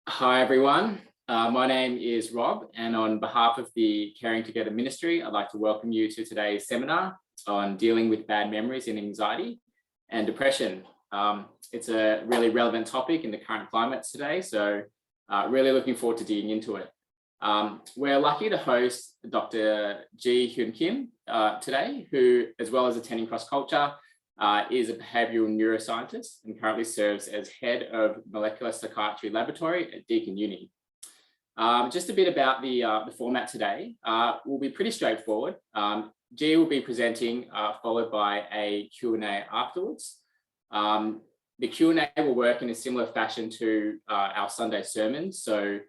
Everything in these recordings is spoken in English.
Hi everyone, my name is Rob, and on behalf of the Caring Together Ministry, I'd like to welcome you to today's seminar on dealing with bad memories in anxiety and depression. It's a really relevant topic in the current climate today, so really looking forward to digging into it. We're lucky to host Dr Jee Hyun Kim today, who, as well as attending CrossCulture, is a behavioural neuroscientist and currently serves as head of molecular psychiatry laboratory at Deakin Uni. Just a bit about the format today. Will be pretty straightforward. G will be presenting, followed by a Q&A afterwards. The Q&A will work in a similar fashion to our Sunday sermons. So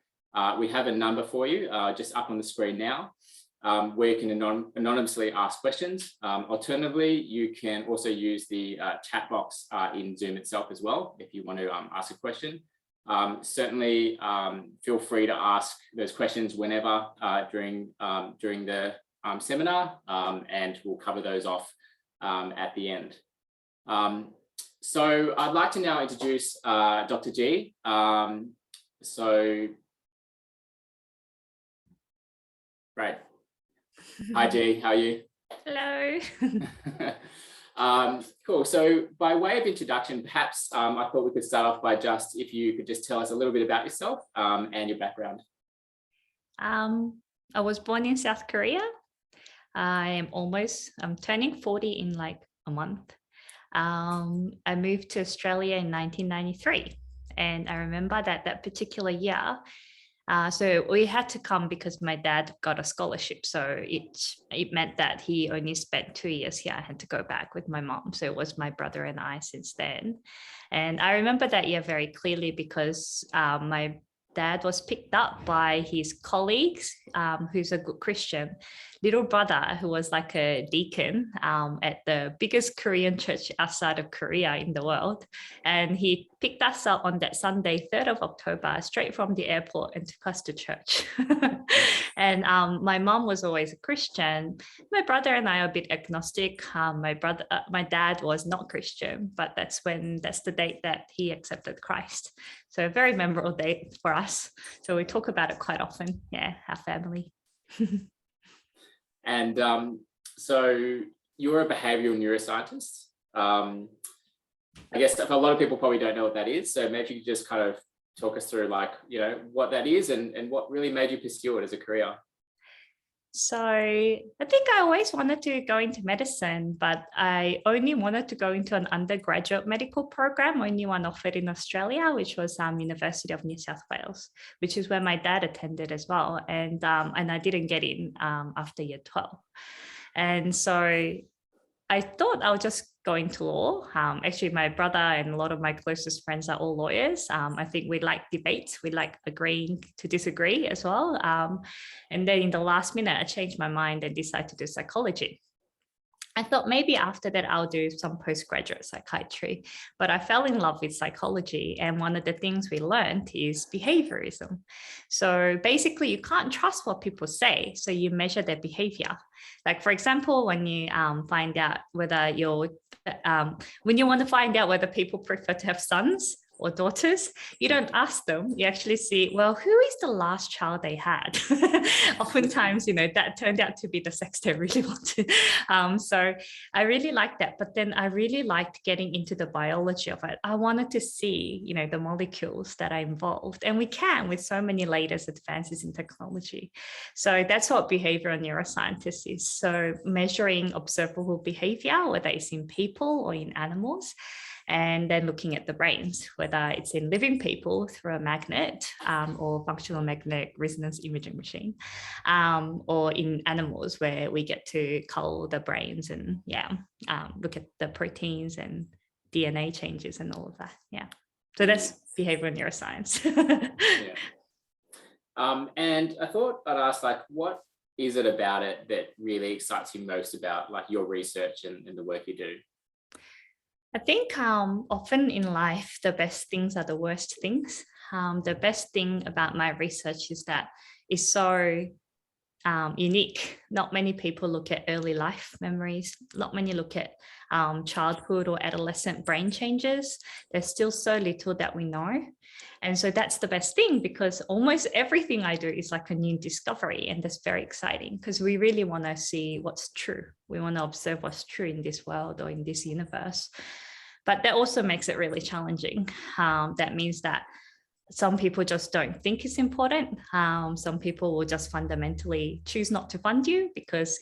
we have a number for you just up on the screen now, where you can anonymously ask questions. Alternatively, you can also use the chat box in Zoom itself as well if you want to ask a question. Certainly feel free to ask those questions whenever during the seminar, and we'll cover those off at the end. So I'd like to now introduce Dr. Jee. Great. Hi, Jee, how are you? Hello. Cool. So by way of introduction, perhaps I thought we could start off by if you could just tell us a little bit about yourself and your background. I was born in South Korea. I'm turning 40 in like a month. I moved to Australia in 1993. And I remember that particular year, so we had to come because my dad got a scholarship. So it meant that he only spent 2 years here. I had to go back with my mom. So it was my brother and I since then. And I remember that year very clearly because my dad was picked up by his colleagues, who's a good Christian, little brother who was like a deacon at the biggest Korean church outside of Korea in the world. And he picked us up on that Sunday, 3rd of October, straight from the airport and took us to church. And my mom was always a Christian. My brother and I are a bit agnostic. My dad was not Christian, but that's the date that he accepted Christ. So a very memorable date for us. So we talk about it quite often. Yeah, our family. And so you're a behavioural neuroscientist. I guess a lot of people probably don't know what that is. So maybe you could just kind of talk us through what that is and what really made you pursue it as a career. So I think I always wanted to go into medicine, but I only wanted to go into an undergraduate medical program, only one offered in Australia, which was University of New South Wales, which is where my dad attended as well. And I didn't get in after year 12. And so I thought I would just go into law. Actually, my brother and a lot of my closest friends are all lawyers. I think we like debates. We like agreeing to disagree as well. And then in the last minute, I changed my mind and decided to do psychology. I thought maybe after that, I'll do some postgraduate psychiatry, but I fell in love with psychology. And one of the things we learned is behaviorism. So basically, you can't trust what people say. So you measure their behavior. Like, for example, when you find out whether when you want to find out whether people prefer to have sons or daughters, you don't ask them. You actually see, well, who is the last child they had? Oftentimes, that turned out to be the sex they really wanted. So I really liked that. But then I really liked getting into the biology of it. I wanted to see, the molecules that are involved. And we can with so many latest advances in technology. So that's what behavioral neuroscientist is. So measuring observable behavior, whether it's in people or in animals, and then looking at the brains, whether it's in living people through a magnet or functional magnetic resonance imaging machine, or in animals where we get to cull the brains and look at the proteins and DNA changes and all of that. Yeah. So that's behavioral neuroscience. And I thought I'd ask, what is it about it that really excites you most about your research and the work you do? I think often in life, the best things are the worst things. The best thing about my research is that it's so unique. Not many people look at early life memories. Not many look at childhood or adolescent brain changes. There's still so little that we know. And so that's the best thing, because almost everything I do is like a new discovery. And that's very exciting, because we really want to see what's true. We want to observe what's true in this world or in this universe. But that also makes it really challenging. That means that some people just don't think it's important. Some people will just fundamentally choose not to fund you because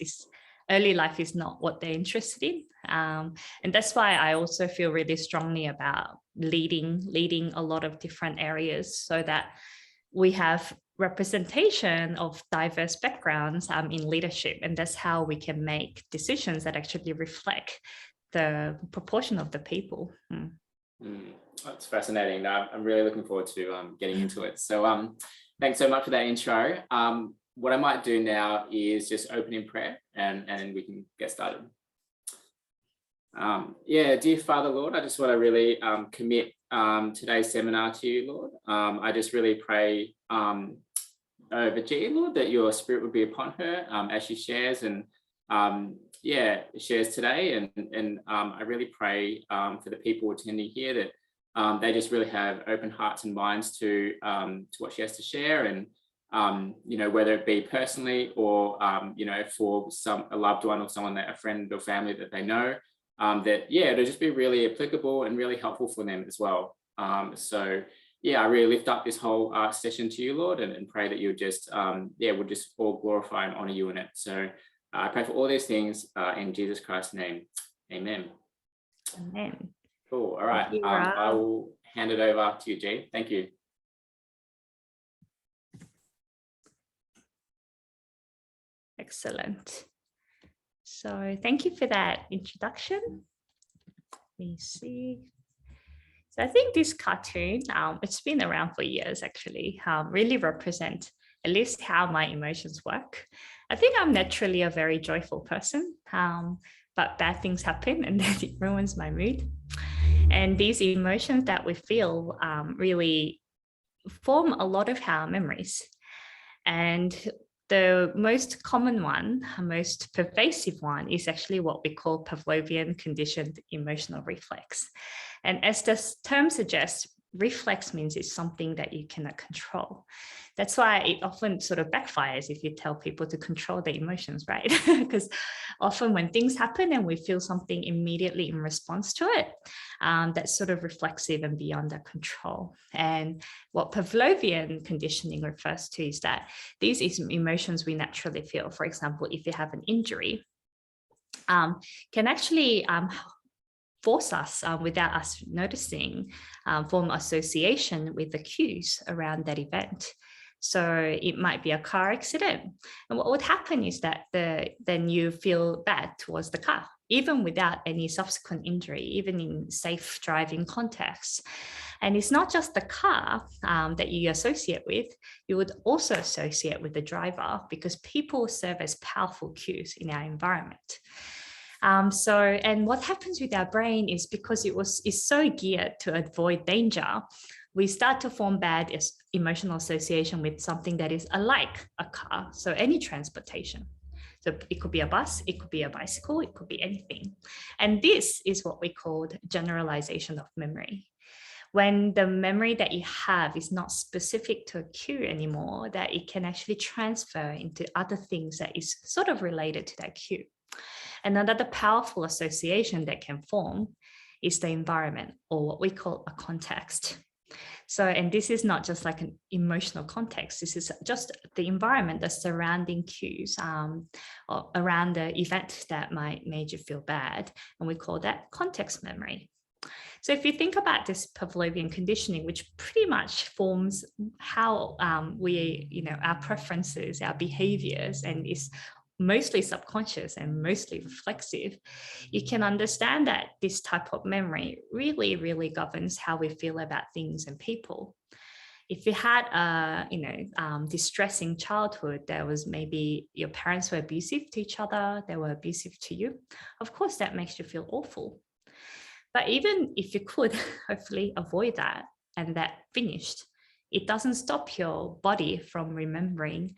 early life is not what they're interested in. And that's why I also feel really strongly about leading a lot of different areas, so that we have representation of diverse backgrounds in leadership. And that's how we can make decisions that actually reflect the proportion of the people. That's fascinating. I'm really looking forward to getting into it. So thanks so much for that intro. What I might do now is just open in prayer, and we can get started. Yeah, dear Father, Lord, I just want to really commit today's seminar to you, Lord. I just really pray over Jee, Lord, that your spirit would be upon her as she shares and shares today. And I really pray for the people attending here that they just really have open hearts and minds to what she has to share, and whether it be personally or for a loved one or someone, a friend or family that they know, it'll just be really applicable and really helpful for them as well. So I really lift up this whole session to you, Lord, and pray that you'll just we'll just all glorify and honor you in it. So I pray for all these things in Jesus Christ's name. Amen. Amen. Cool. All right. I will hand it over to you, Jee. Thank you. Excellent. So thank you for that introduction. Let me see. So I think this cartoon, it's been around for years actually, really represent at least how my emotions work. I think I'm naturally a very joyful person, but bad things happen and then it ruins my mood. And these emotions that we feel really form a lot of our memories. And the most common one, most pervasive one, is actually what we call Pavlovian conditioned emotional reflex. And as the term suggests, reflex means it's something that you cannot control. That's why it often sort of backfires if you tell people to control their emotions, right? Because often when things happen and we feel something immediately in response to it, that's sort of reflexive and beyond our control. And what Pavlovian conditioning refers to is that these emotions we naturally feel, for example, if you have an injury, can actually force us, without us noticing, form association with the cues around that event. So it might be a car accident. And what would happen is that then you feel bad towards the car, even without any subsequent injury, even in safe driving contexts. And it's not just the car that you associate with, you would also associate with the driver, because people serve as powerful cues in our environment. And what happens with our brain is, because it's so geared to avoid danger, we start to form bad emotional association with something that is alike a car. So any transportation. So it could be a bus, it could be a bicycle, it could be anything. And this is what we call generalization of memory. When the memory that you have is not specific to a cue anymore, that it can actually transfer into other things that is sort of related to that cue. And another powerful association that can form is the environment, or what we call a context. So, and this is not just like an emotional context, this is just the environment, the surrounding cues around the event that might make you feel bad. And we call that context memory. So if you think about this Pavlovian conditioning, which pretty much forms how our preferences, our behaviors, and is mostly subconscious and mostly reflexive, you can understand that this type of memory really, really governs how we feel about things and people. If you had a distressing childhood, there was maybe your parents were abusive to each other, they were abusive to you, of course that makes you feel awful. But even if you could hopefully avoid that and that finished, it doesn't stop your body from remembering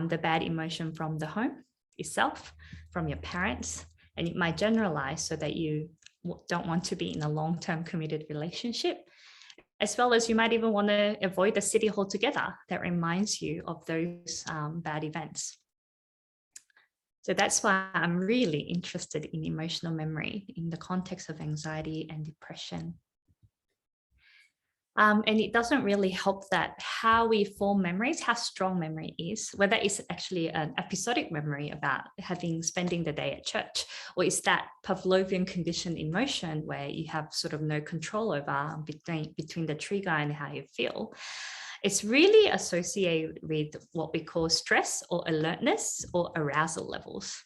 the bad emotion from the home itself, from your parents, and it might generalize so that you don't want to be in a long-term committed relationship, as well as you might even want to avoid the city altogether that reminds you of those bad events. So that's why I'm really interested in emotional memory in the context of anxiety and depression. And it doesn't really help that how we form memories, how strong memory is, whether it's actually an episodic memory about spending the day at church, or is that Pavlovian conditioned emotion where you have sort of no control over between the trigger and how you feel. It's really associated with what we call stress or alertness or arousal levels.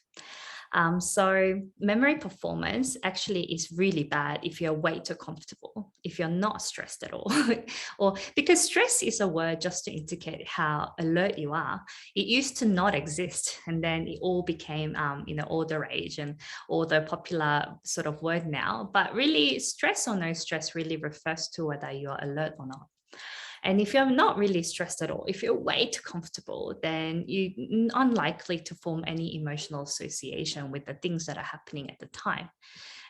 So memory performance actually is really bad if you're way too comfortable, if you're not stressed at all, or because stress is a word just to indicate how alert you are. It used to not exist, and then it all became, all the rage and all the popular sort of word now. But really, stress or no stress really refers to whether you are alert or not. And if you're not really stressed at all, if you're way too comfortable, then you're unlikely to form any emotional association with the things that are happening at the time.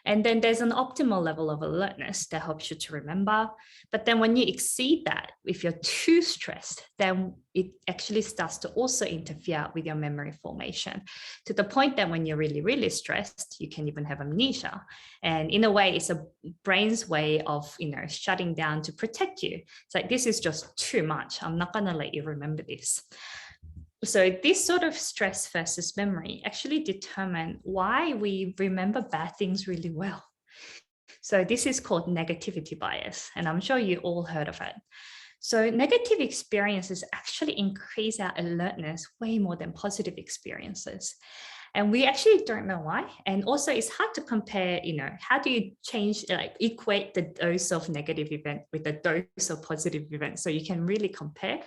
And then there's an optimal level of alertness that helps you to remember. But then when you exceed that, if you're too stressed, then it actually starts to also interfere with your memory formation, to the point that when you're really, really stressed, you can even have amnesia. And in a way, it's a brain's way of, shutting down to protect you. It's like, this is just too much. I'm not going to let you remember this. So this sort of stress versus memory actually determine why we remember bad things really well. So this is called negativity bias, and I'm sure you all heard of it. So negative experiences actually increase our alertness way more than positive experiences. And we actually don't know why. And also it's hard to compare, how do you equate the dose of negative event with the dose of positive event? So you can really compare.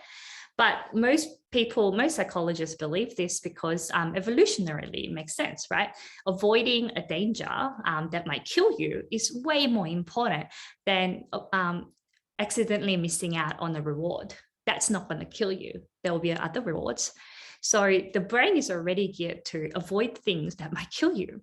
But most psychologists believe this because evolutionarily it makes sense, right? Avoiding a danger that might kill you is way more important than accidentally missing out on a reward. That's not going to kill you. There will be other rewards. So the brain is already geared to avoid things that might kill you.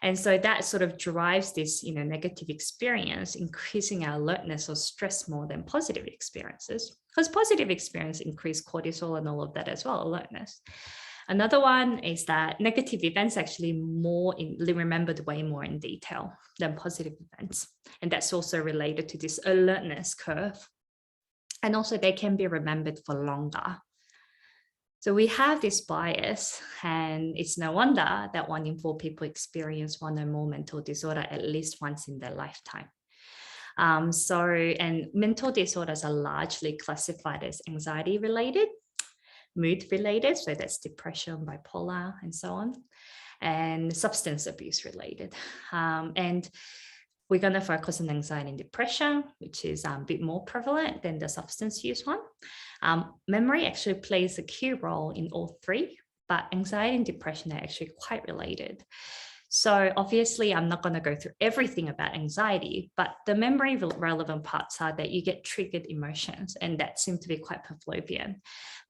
And so that sort of drives this, negative experience, increasing our alertness or stress more than positive experiences, because positive experience increase cortisol and all of that as well, alertness. Another one is that negative events actually remembered way more in detail than positive events. And that's also related to this alertness curve. And also they can be remembered for longer. So we have this bias, and it's no wonder that 1 in 4 people experience one or more mental disorder at least once in their lifetime. And mental disorders are largely classified as anxiety related, mood related, so that's depression, bipolar, and so on, and substance abuse related. And we're going to focus on anxiety and depression, which is a bit more prevalent than the substance use one. Memory actually plays a key role in all three, but anxiety and depression are actually quite related. So obviously, I'm not going to go through everything about anxiety, but the memory relevant parts are that you get triggered emotions, and that seems to be quite Pavlovian.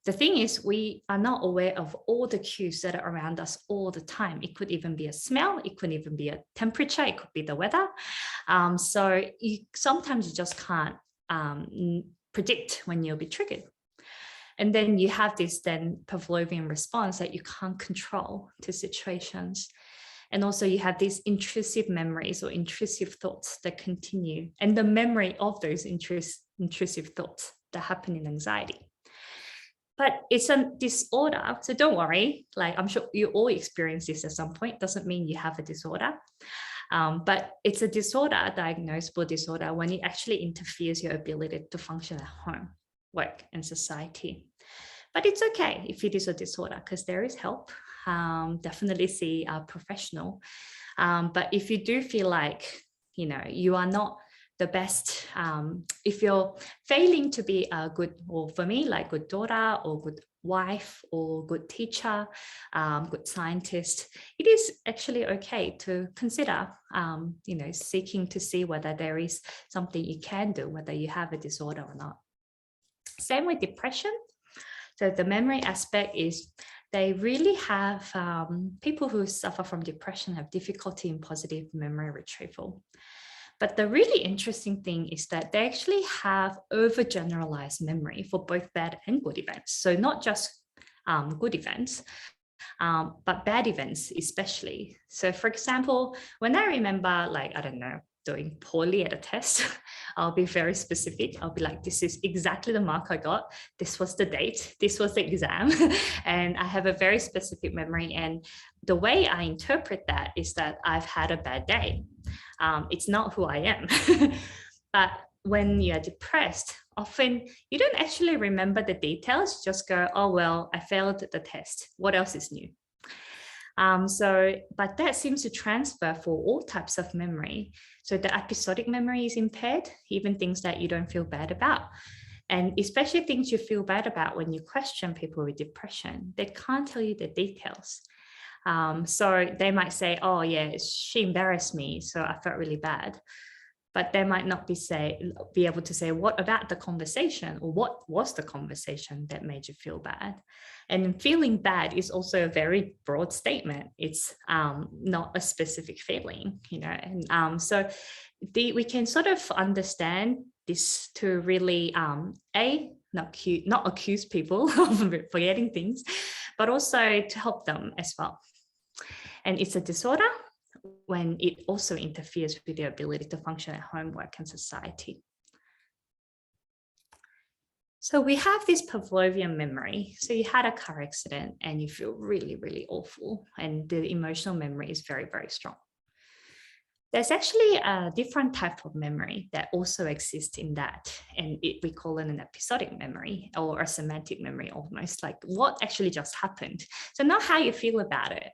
The thing is, we are not aware of all the cues that are around us all the time. It could even be a smell, it could even be a temperature, it could be the weather. So sometimes you just can't predict when you'll be triggered. And then you have this then Pavlovian response that you can't control to situations. And also you have these intrusive memories or intrusive thoughts that continue, and the memory of those intrusive thoughts that happen in anxiety. But it's a disorder, so don't worry, I'm sure you all experience this at some point. Doesn't mean you have a disorder. But it's a disorder, diagnosable disorder, when it actually interferes your ability to function at home, work, and society. But it's okay if it is a disorder, because there is help. Definitely see a professional. But if you do feel like, you are not the best, if you're failing to be a good, or for me, like good daughter or good wife or good teacher, good scientist, it is actually okay to consider, seeking to see whether there is something you can do, whether you have a disorder or not. Same with depression. So the memory aspect is they really have, people who suffer from depression have difficulty in positive memory retrieval. But the really interesting thing is that they actually have overgeneralized memory for both bad and good events. So not just good events, but bad events especially. So for example, when I remember, like, I don't know, doing poorly at a test, I'll be very specific. I'll be like, this is exactly the mark I got. This was the date. This was the exam. And I have a very specific memory. And the way I interpret that is that I've had a bad day. It's not who I am. But when you're depressed, often you don't actually remember the details. You just go, oh, well, I failed the test. What else is new? But that seems to transfer for all types of memory. So the episodic memory is impaired, even things that you don't feel bad about. And especially things you feel bad about when you question people with depression, they can't tell you the details. So they might say, oh yeah, she embarrassed me, so I felt really bad. But they might not be able to say, what about the conversation, or what was the conversation that made you feel bad? And feeling bad is also a very broad statement. It's not a specific feeling, you know. And so we can sort of understand this to really not accuse people of forgetting things, but also to help them as well. And it's a disorder when it also interferes with their ability to function at home, work, and society. So we have this Pavlovian memory. So you had a car accident and you feel really, really awful, and the emotional memory is very, very strong. There's actually a different type of memory that also exists in that, and we call it an episodic memory, or a semantic memory, almost like what actually just happened. So not how you feel about it,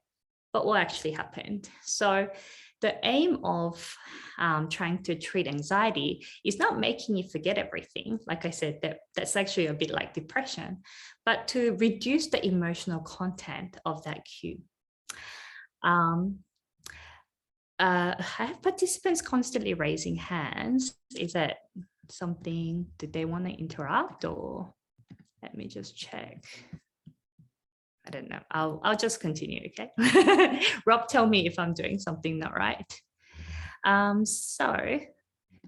but what actually happened. So the aim of trying to treat anxiety is not making you forget everything. Like I said, that's actually a bit like depression, but to reduce the emotional content of that cue. I have participants constantly raising hands. Is that something, did they want to interrupt, or let me just check. I don't know. I'll just continue, okay? Rob, tell me if I'm doing something not right. So,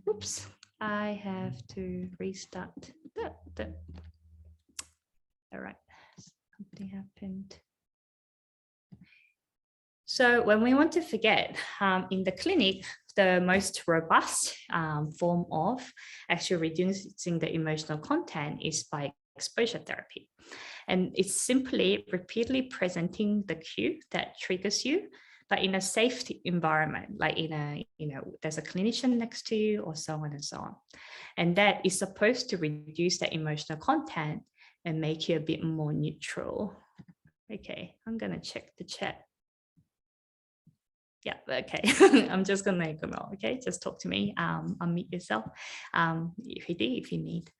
oops, I have to restart. All right, something happened. So when we want to forget, in the clinic, the most robust form of actually reducing the emotional content is by exposure therapy. And it's simply repeatedly presenting the cue that triggers you, but in a safe environment, like in a, there's a clinician next to you, or so on and so on. And that is supposed to reduce the emotional content and make you a bit more neutral. Okay, I'm gonna check the chat. Yeah, okay. I'm just going to ignore, okay? Just talk to me, unmute yourself if you need.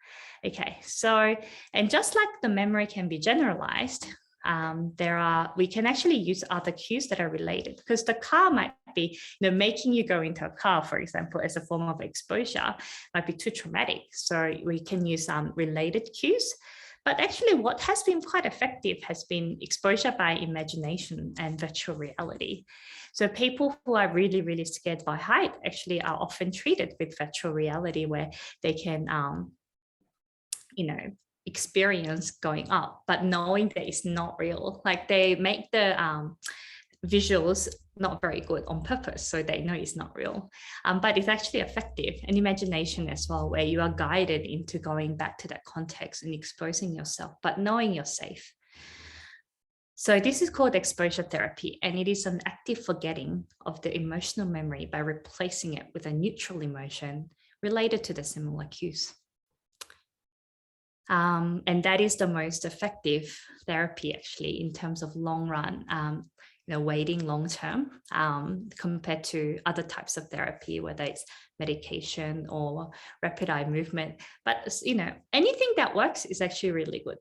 Okay, so, and just like the memory can be generalized, we can actually use other cues that are related, because the car might be, making you go into a car, for example, as a form of exposure might be too traumatic. So we can use related cues. But actually what has been quite effective has been exposure by imagination and virtual reality. So people who are really, really scared by height actually are often treated with virtual reality, where they can, experience going up, but knowing that it's not real. Like they make the visuals not very good on purpose, so they know it's not real, but it's actually effective. And imagination as well, where you are guided into going back to that context and exposing yourself, but knowing you're safe. So this is called exposure therapy, and it is an active forgetting of the emotional memory by replacing it with a neutral emotion related to the similar cues. And that is the most effective therapy actually in terms of long run, waiting long term, compared to other types of therapy, whether it's medication or rapid eye movement. But anything that works is actually really good.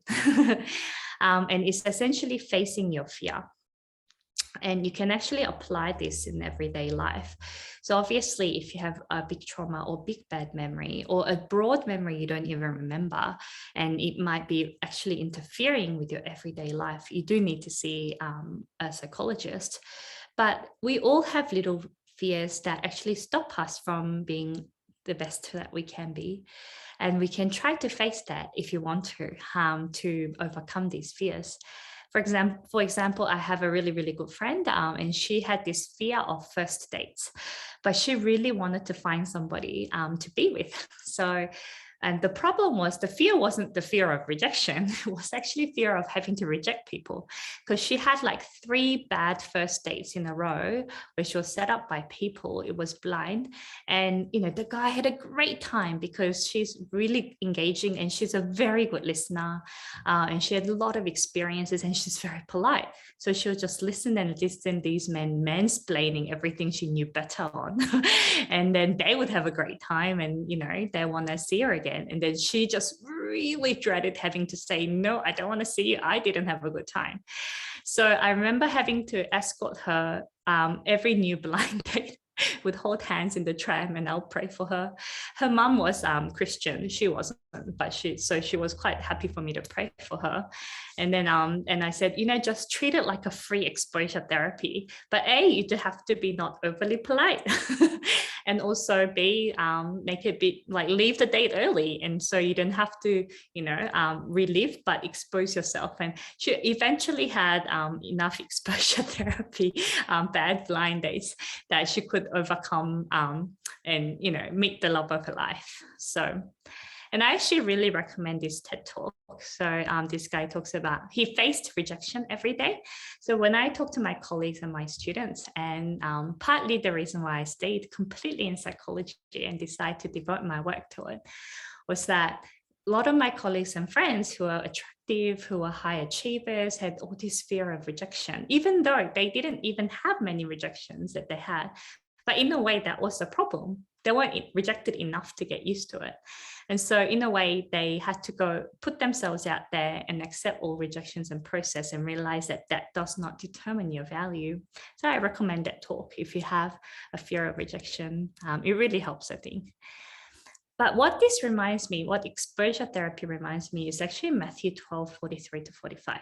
And it's essentially facing your fear. And you can actually apply this in everyday life. So obviously, if you have a big trauma or big bad memory or a broad memory you don't even remember, and it might be actually interfering with your everyday life, you do need to see a psychologist. But we all have little fears that actually stop us from being the best that we can be. And we can try to face that if you want to overcome these fears. For example, I have a really, really good friend, and she had this fear of first dates, but she really wanted to find somebody to be with. So, and the problem was the fear wasn't the fear of rejection. It was actually fear of having to reject people, because she had like 3 bad first dates in a row where she was set up by people. It was blind. And, the guy had a great time because she's really engaging and she's a very good listener. And she had a lot of experiences and she's very polite. So she would just listen and listen these men mansplaining everything she knew better on. And then they would have a great time and, they want to see her again. And then she just really dreaded having to say, no, I don't want to see you. I didn't have a good time. So I remember having to escort her every new blind date. Would hold hands in the tram and I'll pray for her. Her mum was Christian. She wasn't, but she was quite happy for me to pray for her. And then and I said, just treat it like a free exposure therapy. But you do have to be not overly polite. And also make it be like leave the date early. And so you don't have to, relive, but expose yourself. And she eventually had enough exposure therapy, bad blind dates, that she could overcome and meet the love of her life. So, and I actually really recommend this TED talk. So this guy talks about, he faced rejection every day. So when I talk to my colleagues and my students, and partly the reason why I stayed completely in psychology and decided to devote my work to it was that a lot of my colleagues and friends who are attractive, who are high achievers, had all this fear of rejection, even though they didn't even have many rejections that they had. But in a way, that was the problem. They weren't rejected enough to get used to it. And so in a way, they had to go put themselves out there and accept all rejections and process and realize that that does not determine your value. So I recommend that talk if you have a fear of rejection. It really helps, I think. But what this reminds me, what exposure therapy reminds me, is actually Matthew 12:43-45.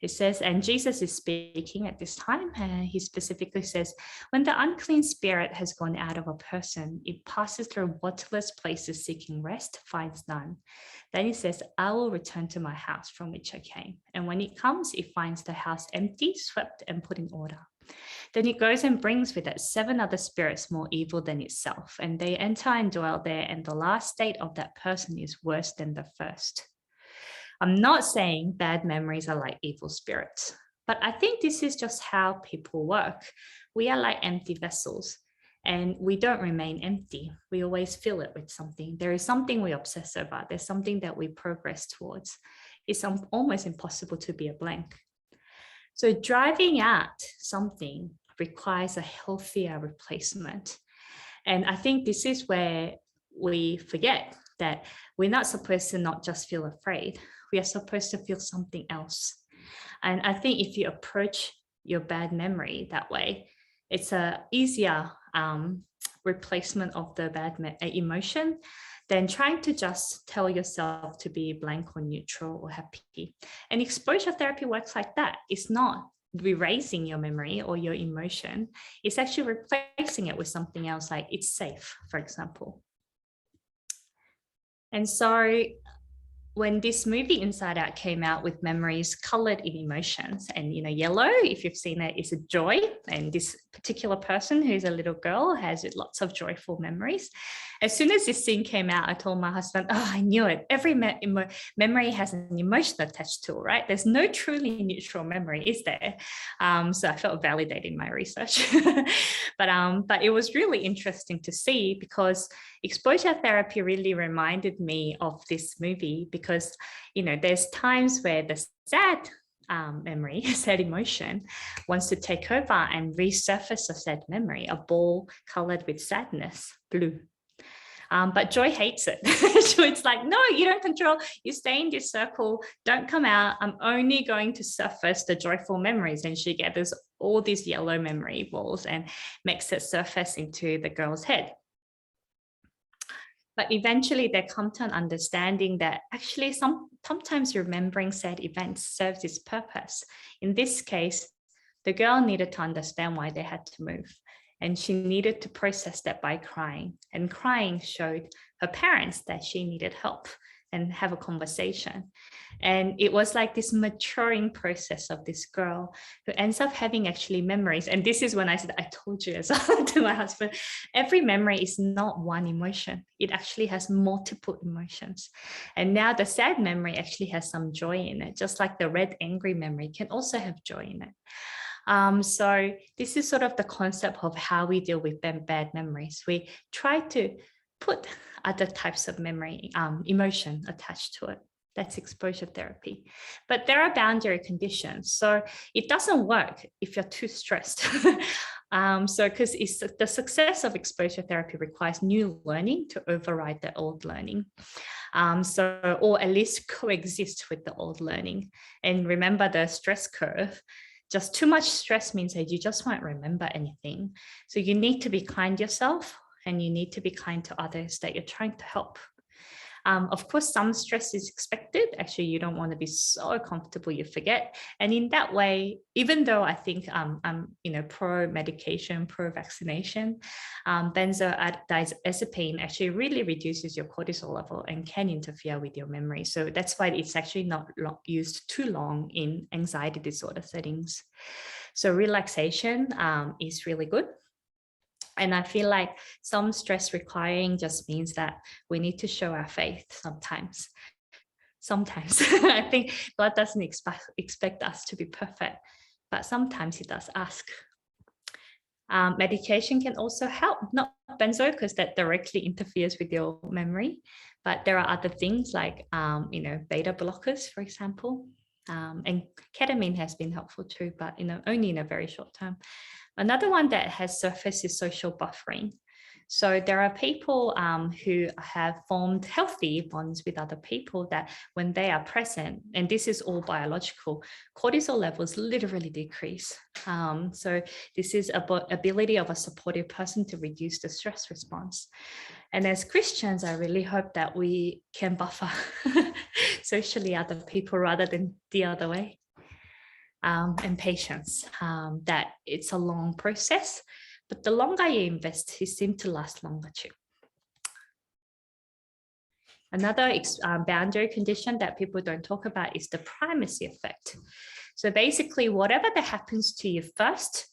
It says, and Jesus is speaking at this time, and he specifically says, when the unclean spirit has gone out of a person, it passes through waterless places seeking rest, finds none. Then he says, I will return to my house from which I came. And when it comes, it finds the house empty, swept, and put in order. Then it goes and brings with it 7 other spirits more evil than itself, and they enter and dwell there, and the last state of that person is worse than the first. I'm not saying bad memories are like evil spirits, but I think this is just how people work. We are like empty vessels, and we don't remain empty. We always fill it with something. There is something we obsess over. There's something that we progress towards. It's almost impossible to be a blank. So driving out something requires a healthier replacement. And I think this is where we forget that we're not supposed to not just feel afraid. We are supposed to feel something else. And I think if you approach your bad memory that way, it's a easier replacement of the bad emotion than trying to just tell yourself to be blank or neutral or happy. And exposure therapy works like that. It's not erasing your memory or your emotion. It's actually replacing it with something else, like it's safe, for example. And so when this movie Inside Out came out with memories colored in emotions, and yellow, if you've seen it, is a joy, and this particular person who's a little girl has lots of joyful memories. As soon as this scene came out, I told my husband, I knew it. Every memory has an emotion attached to it, right? There's no truly neutral memory, is there? So I felt validated in my research. But it was really interesting to see, because exposure therapy really reminded me of this movie, because there's times where the sad memory, sad emotion, wants to take over and resurface a sad memory, a ball colored with sadness, blue. But Joy hates it. So it's like, no, you don't control. You stay in this circle. Don't come out. I'm only going to surface the joyful memories. And she gathers all these yellow memory balls and makes it surface into the girl's head. But eventually they come to an understanding that actually sometimes remembering said events serves its purpose. In this case, the girl needed to understand why they had to move. And she needed to process that by crying. And crying showed her parents that she needed help and have a conversation. And it was like this maturing process of this girl who ends up having actually memories. And this is when I said, I told you as well to my husband, every memory is not one emotion. It actually has multiple emotions. And now the sad memory actually has some joy in it, just like the red angry memory can also have joy in it. So this is sort of the concept of how we deal with bad memories. We try to put other types of memory, emotion attached to it. That's exposure therapy. But there are boundary conditions. So it doesn't work if you're too stressed. Because the success of exposure therapy requires new learning to override the old learning. Or at least coexist with the old learning. And remember the stress curve. Just too much stress means that you just won't remember anything. So you need to be kind to yourself and you need to be kind to others that you're trying to help. Of course, some stress is expected. Actually, you don't want to be so comfortable you forget. And in that way, even though I think I'm pro-medication, pro-vaccination, benzodiazepine actually really reduces your cortisol level and can interfere with your memory. So that's why it's actually not used too long in anxiety disorder settings. So relaxation is really good. And I feel like some stress requiring just means that we need to show our faith sometimes. I think God doesn't expect us to be perfect, but sometimes he does ask. Medication can also help, not benzo because that directly interferes with your memory, but there are other things like, beta blockers, for example, and ketamine has been helpful too, but only in a very short term. Another one that has surfaced is social buffering. So there are people who have formed healthy bonds with other people that when they are present, and this is all biological, cortisol levels literally decrease. So this is about ability of a supportive person to reduce the stress response. And as Christians, I really hope that we can buffer socially other people rather than the other way. And patience, that it's a long process, but the longer you invest, it seems to last longer too. Another boundary condition that people don't talk about is the primacy effect. So basically, whatever that happens to you first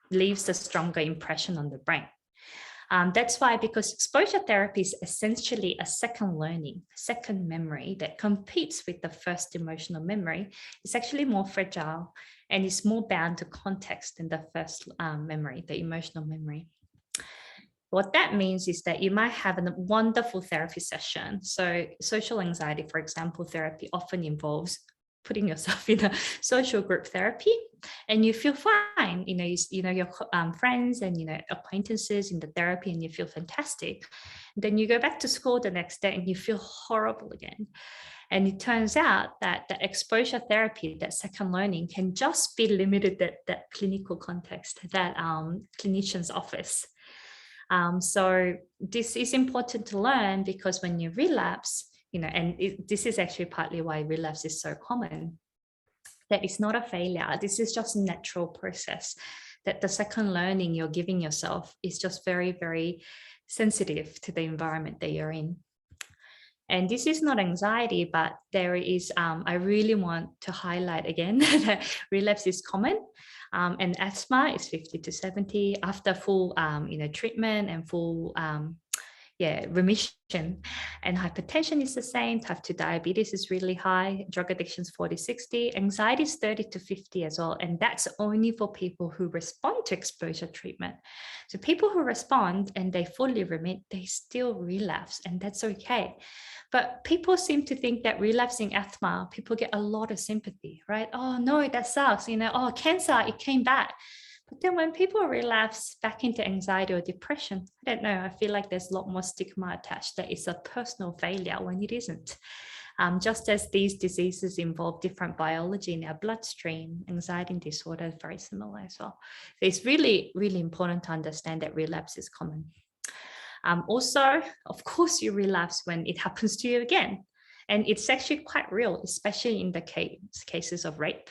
leaves a stronger impression on the brain. That's why, because exposure therapy is essentially a second learning, second memory that competes with the first emotional memory, it's actually more fragile and is more bound to context than the first memory, the emotional memory. What that means is that you might have a wonderful therapy session. So social anxiety, for example, therapy often involves putting yourself in a social group therapy and you feel fine, your friends and, acquaintances in the therapy and you feel fantastic. Then you go back to school the next day and you feel horrible again. And it turns out that the exposure therapy, that second learning can just be limited to that clinical context, that clinician's office. So this is important to learn because when you relapse, this is actually partly why relapse is so common, that it's not a failure. This is just a natural process, that the second learning you're giving yourself is just very, very sensitive to the environment that you're in. And this is not anxiety, but there is, I really want to highlight again that relapse is common. And asthma is 50 to 70 after full, treatment and full, remission. And hypertension is the same. Type 2 diabetes is really high. Drug addiction is 40, 60. Anxiety is 30 to 50 as well. And that's only for people who respond to exposure treatment. So people who respond and they fully remit, they still relapse, and that's okay. But people seem to think that relapsing asthma, people get a lot of sympathy, right? Oh no, that sucks. Oh, cancer, it came back. But then when people relapse back into anxiety or depression, I don't know, I feel like there's a lot more stigma attached that it's a personal failure when it isn't. Just as these diseases involve different biology in our bloodstream, anxiety disorder is very similar as well. So it's really, really important to understand that relapse is common. Also, of course, you relapse when it happens to you again. And it's actually quite real, especially in the cases of rape.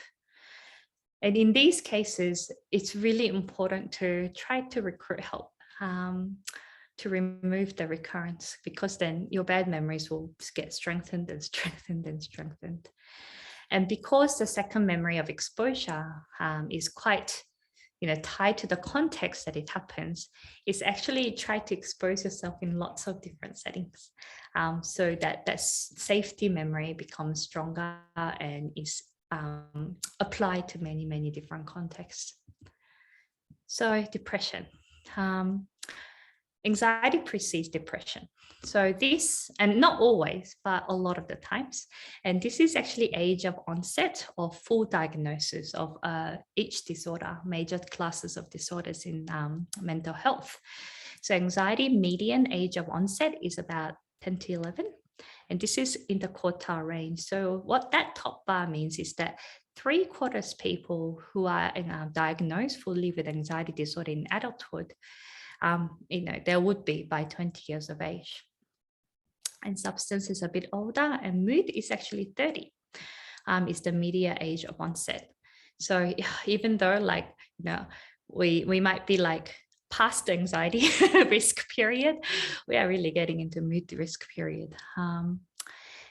And in these cases, it's really important to try to recruit help to remove the recurrence, because then your bad memories will get strengthened and strengthened and strengthened. And because the second memory of exposure is quite tied to the context that it happens, is actually try to expose yourself in lots of different settings so that safety memory becomes stronger and is applied to many, many different contexts. So depression. Anxiety precedes depression. So this, and not always, but a lot of the times, and this is actually age of onset or full diagnosis of each disorder, major classes of disorders in mental health. So anxiety median age of onset is about 10 to 11, and this is in the quartile range. So what that top bar means is that 3/4 people who are diagnosed fully with anxiety disorder in adulthood, there would be by 20 years of age. And substance is a bit older, and mood is actually 30, is the median age of onset. So even though we might be past the anxiety risk period, we are really getting into mood risk period.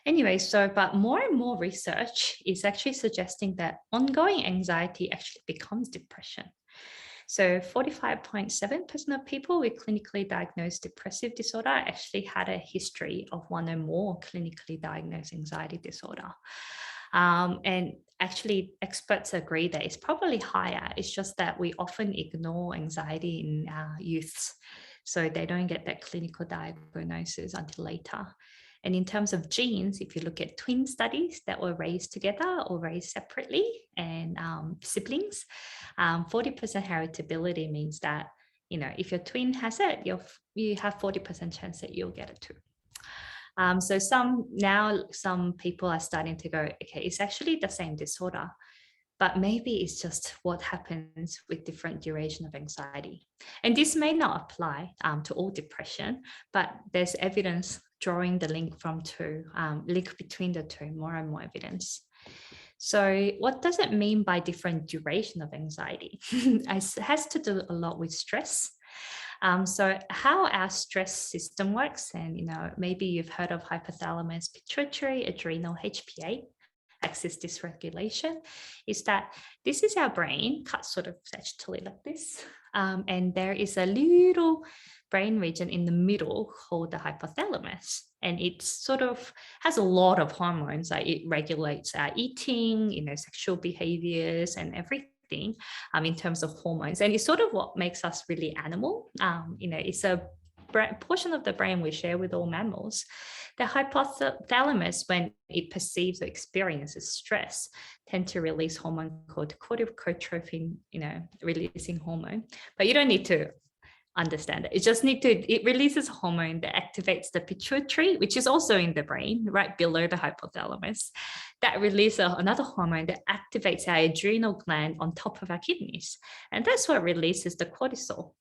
Anyway, but more and more research is actually suggesting that ongoing anxiety actually becomes depression. So 45.7% of people with clinically diagnosed depressive disorder actually had a history of one or more clinically diagnosed anxiety disorder. And actually, experts agree that it's probably higher. It's just that we often ignore anxiety in youths, so they don't get that clinical diagnosis until later. And in terms of genes, if you look at twin studies that were raised together or raised separately and siblings, 40% heritability means that, if your twin has it, you have 40% chance that you'll get it too. So some people are starting to go, okay, it's actually the same disorder, but maybe it's just what happens with different duration of anxiety. And this may not apply to all depression, but there's evidence drawing the link link between the two, more and more evidence. So what does it mean by different duration of anxiety? It has to do a lot with stress. So how our stress system works, and maybe you've heard of hypothalamus, pituitary, adrenal, HPA, axis dysregulation, is that this is our brain cut sort of sagitally like this. And there is a little brain region in the middle called the hypothalamus. And it sort of has a lot of hormones. Like it regulates our eating, sexual behaviors and everything in terms of hormones. And it's sort of what makes us really animal. It's a portion of the brain we share with all mammals. The hypothalamus, when it perceives or experiences stress, tend to release hormone called corticotropin, releasing hormone. But you don't need to understand it. It releases hormone that activates the pituitary, which is also in the brain, right below the hypothalamus. That releases another hormone that activates our adrenal gland on top of our kidneys. And that's what releases the cortisol.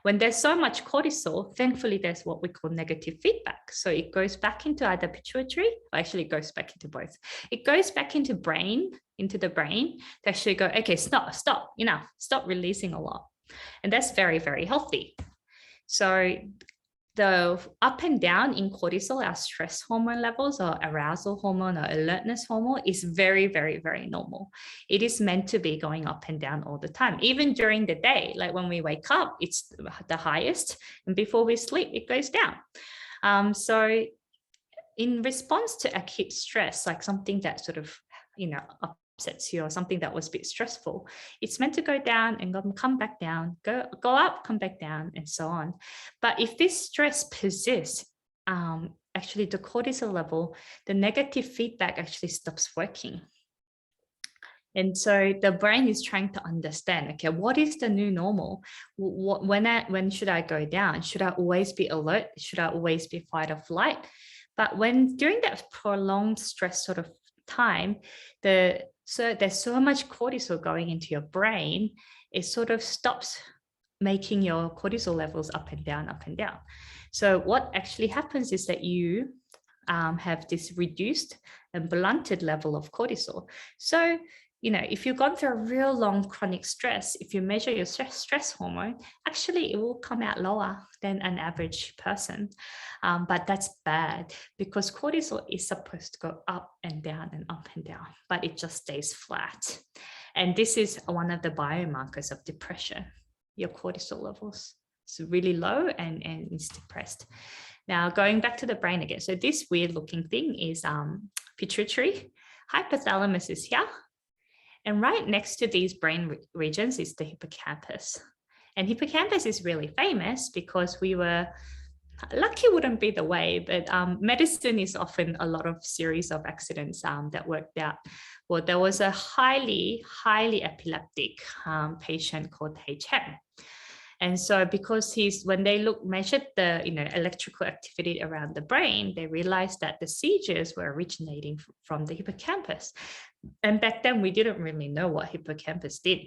When there's so much cortisol, thankfully, there's what we call negative feedback. So it goes back into either pituitary, or actually it goes back into both. It goes back into the brain to actually go, okay, stop, stop releasing a lot. And that's very, very healthy. So the up and down in cortisol, our stress hormone levels or arousal hormone or alertness hormone, is very, very, very normal. It is meant to be going up and down all the time. Even during the day, like when we wake up, it's the highest. And before we sleep, it goes down. So in response to acute stress, like something that sort of, upsets you or something that was a bit stressful, it's meant to go down and come back down, go up, come back down, and so on. But if this stress persists, actually the cortisol level, the negative feedback actually stops working. And so the brain is trying to understand, okay, what is the new normal? When should I go down? Should I always be alert? Should I always be fight or flight? But when during that prolonged stress sort of time, there's so much cortisol going into your brain, it sort of stops making your cortisol levels up and down, up and down. So what actually happens is that you have this reduced and blunted level of cortisol. So, if you've gone through a real long chronic stress, if you measure your stress hormone, actually it will come out lower than an average person. But that's bad because cortisol is supposed to go up and down and up and down, but it just stays flat. And this is one of the biomarkers of depression. Your cortisol levels is really low and it's depressed. Now, going back to the brain again. So this weird looking thing is pituitary. Hypothalamus is here. And right next to these brain regions is the hippocampus. And hippocampus is really famous because we were lucky wouldn't be the way, but medicine is often a lot of series of accidents that worked out. Well, there was a highly epileptic patient called HM. And so because when they measured the electrical activity around the brain, they realized that the seizures were originating from the hippocampus. And back then we didn't really know what hippocampus did.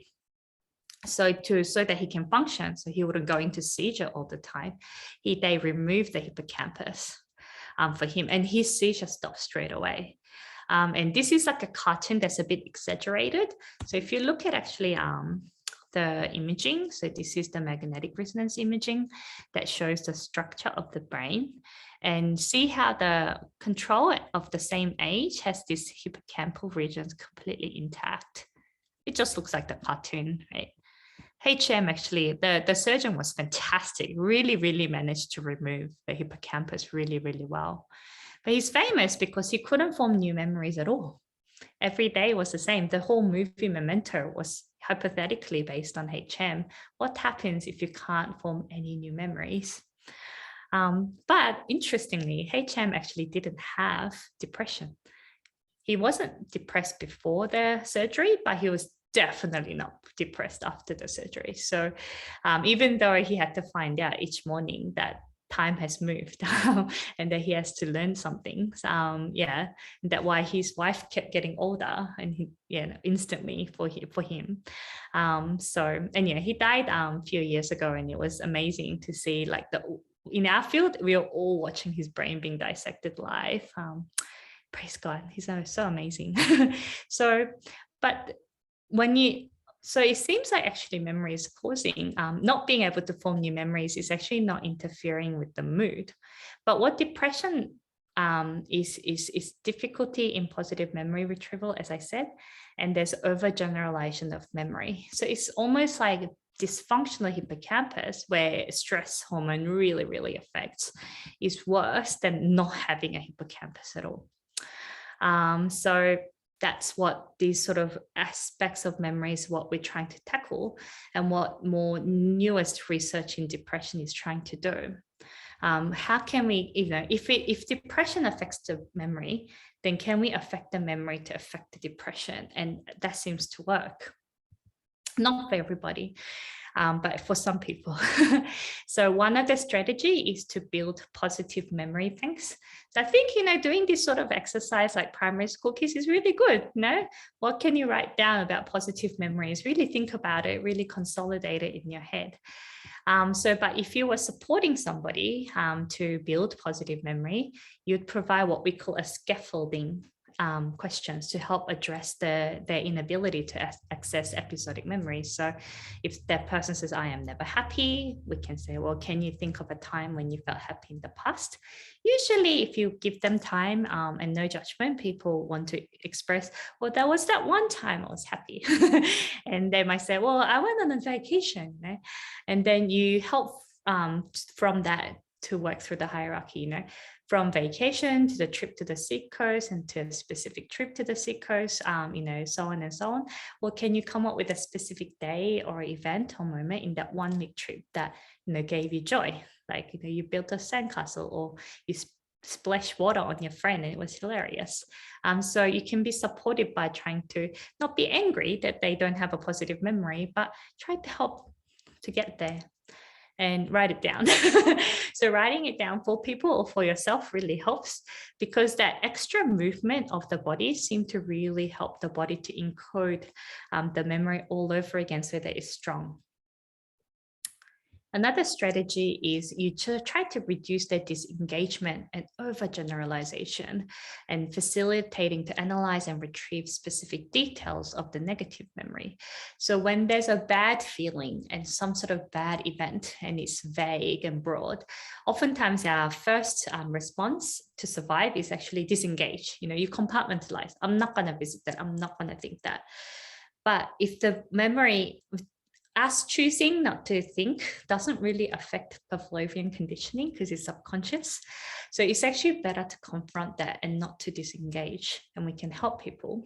So that he can function, so he wouldn't go into seizure all the time, they removed the hippocampus for him, and his seizure stopped straight away. And this is like a cartoon that's a bit exaggerated. So if you look at actually the imaging, so this is the magnetic resonance imaging that shows the structure of the brain, and see how the control of the same age has this hippocampal regions completely intact. It just looks like the cartoon, right? HM actually, the surgeon was fantastic, really managed to remove the hippocampus really well. But he's famous because he couldn't form new memories at all. Every day was the same. The whole movie Memento was hypothetically based on HM. What happens if you can't form any new memories? But interestingly, HM actually didn't have depression. He wasn't depressed before the surgery, but he was definitely not depressed after the surgery. So even though he had to find out each morning that time has moved and that he has to learn something, that why his wife kept getting older and instantly for him. He died a few years ago, and it was amazing to see in our field, we are all watching his brain being dissected live. Praise God, he's so amazing. So it seems like actually memory is causing, not being able to form new memories is actually not interfering with the mood. But what depression is difficulty in positive memory retrieval, as I said, and there's overgeneralization of memory. So it's almost like dysfunctional hippocampus, where stress hormone really affects, is worse than not having a hippocampus at all. So that's what these sort of aspects of memory is what we're trying to tackle, and what more newest research in depression is trying to do. How can we, if depression affects the memory, then can we affect the memory to affect the depression? And that seems to work. Not for everybody, but for some people. So one of the strategy is to build positive memory things. So I think, doing this sort of exercise like primary school kids is really good. What can you write down about positive memories? Really think about it, really consolidate it in your head. But if you were supporting somebody to build positive memory, you'd provide what we call a scaffolding questions to help address their inability to access episodic memories. So if that person says, I am never happy, we can say, well, can you think of a time when you felt happy in the past? Usually, if you give them time and no judgment, people want to express, well, there was that one time I was happy. And they might say, well, I went on a vacation. And then you help from that to work through the hierarchy, from vacation to the trip to the seacoast and to a specific trip to the seacoast, so on and so on. Well, can you come up with a specific day or event or moment in that 1 week trip that, gave you joy? Like, you built a sandcastle, or you splashed water on your friend and it was hilarious. So you can be supported by trying to not be angry that they don't have a positive memory, but try to help to get there. and write it down. So writing it down for people or for yourself really helps, because that extra movement of the body seems to really help the body to encode the memory all over again so that it's strong. Another strategy is you try to reduce the disengagement and overgeneralization, and facilitating to analyze and retrieve specific details of the negative memory. So when there's a bad feeling and some sort of bad event and it's vague and broad, oftentimes our first response to survive is actually disengage. You compartmentalize. I'm not going to visit that. I'm not going to think that. But if the memory, us choosing not to think doesn't really affect Pavlovian conditioning because it's subconscious. So it's actually better to confront that and not to disengage. And we can help people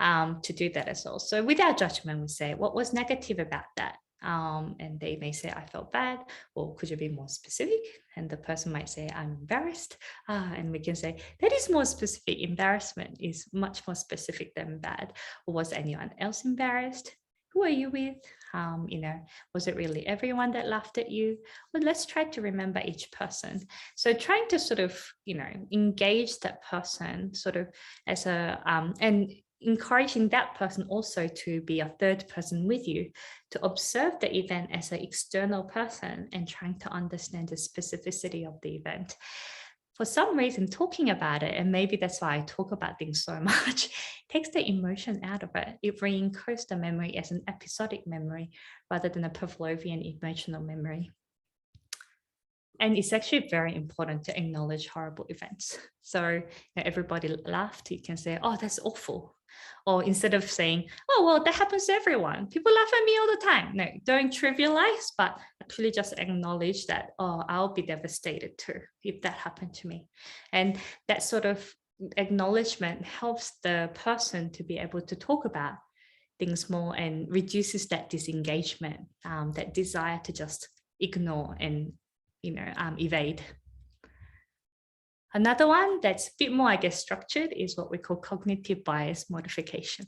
to do that as well. So without judgment, we say, what was negative about that? And they may say, I felt bad, or could you be more specific? And the person might say, I'm embarrassed. And we can say, that is more specific. Embarrassment is much more specific than bad. Or was anyone else embarrassed? Who are you with? Was it really everyone that laughed at you? Well, let's try to remember each person. So trying to sort of, engage that person sort of as a, and encouraging that person also to be a third person with you, to observe the event as an external person and trying to understand the specificity of the event. For some reason, talking about it, and maybe that's why I talk about things so much, takes the emotion out of it. It re-encodes the memory as an episodic memory rather than a Pavlovian emotional memory. And it's actually very important to acknowledge horrible events. So everybody laughed, you can say, oh, that's awful. Or instead of saying, oh, well, that happens to everyone. People laugh at me all the time. No, don't trivialize, but actually just acknowledge that, oh, I'll be devastated too if that happened to me. And that sort of acknowledgement helps the person to be able to talk about things more and reduces that disengagement, that desire to just ignore and evade. Another one that's a bit more, I guess, structured is what we call cognitive bias modification.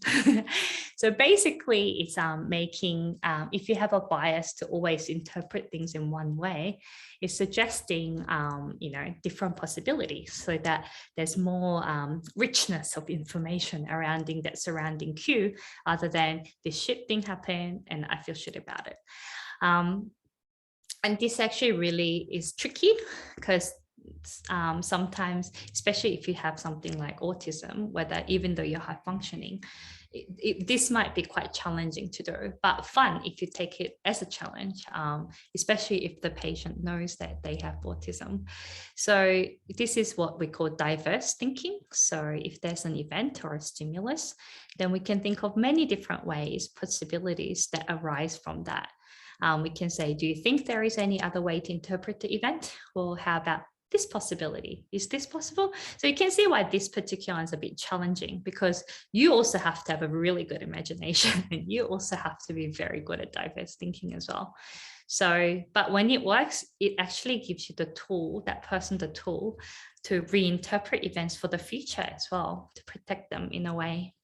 So basically it's making, if you have a bias to always interpret things in one way, it's suggesting, different possibilities so that there's more richness of information surrounding that surrounding cue, other than this shit thing happened and I feel shit about it. And this actually really is tricky because sometimes, especially if you have something like autism, whether even though you're high functioning, this might be quite challenging to do, but fun if you take it as a challenge, especially if the patient knows that they have autism. So this is what we call diverse thinking. So if there's an event or a stimulus, then we can think of many different ways, possibilities that arise from that. We can say, do you think there is any other way to interpret the event? Well, how about this possibility? Is this possible? So you can see why this particular one is a bit challenging, because you also have to have a really good imagination and you also have to be very good at diverse thinking as well. So, but when it works, it actually gives you the tool, that person the tool to reinterpret events for the future as well, to protect them in a way.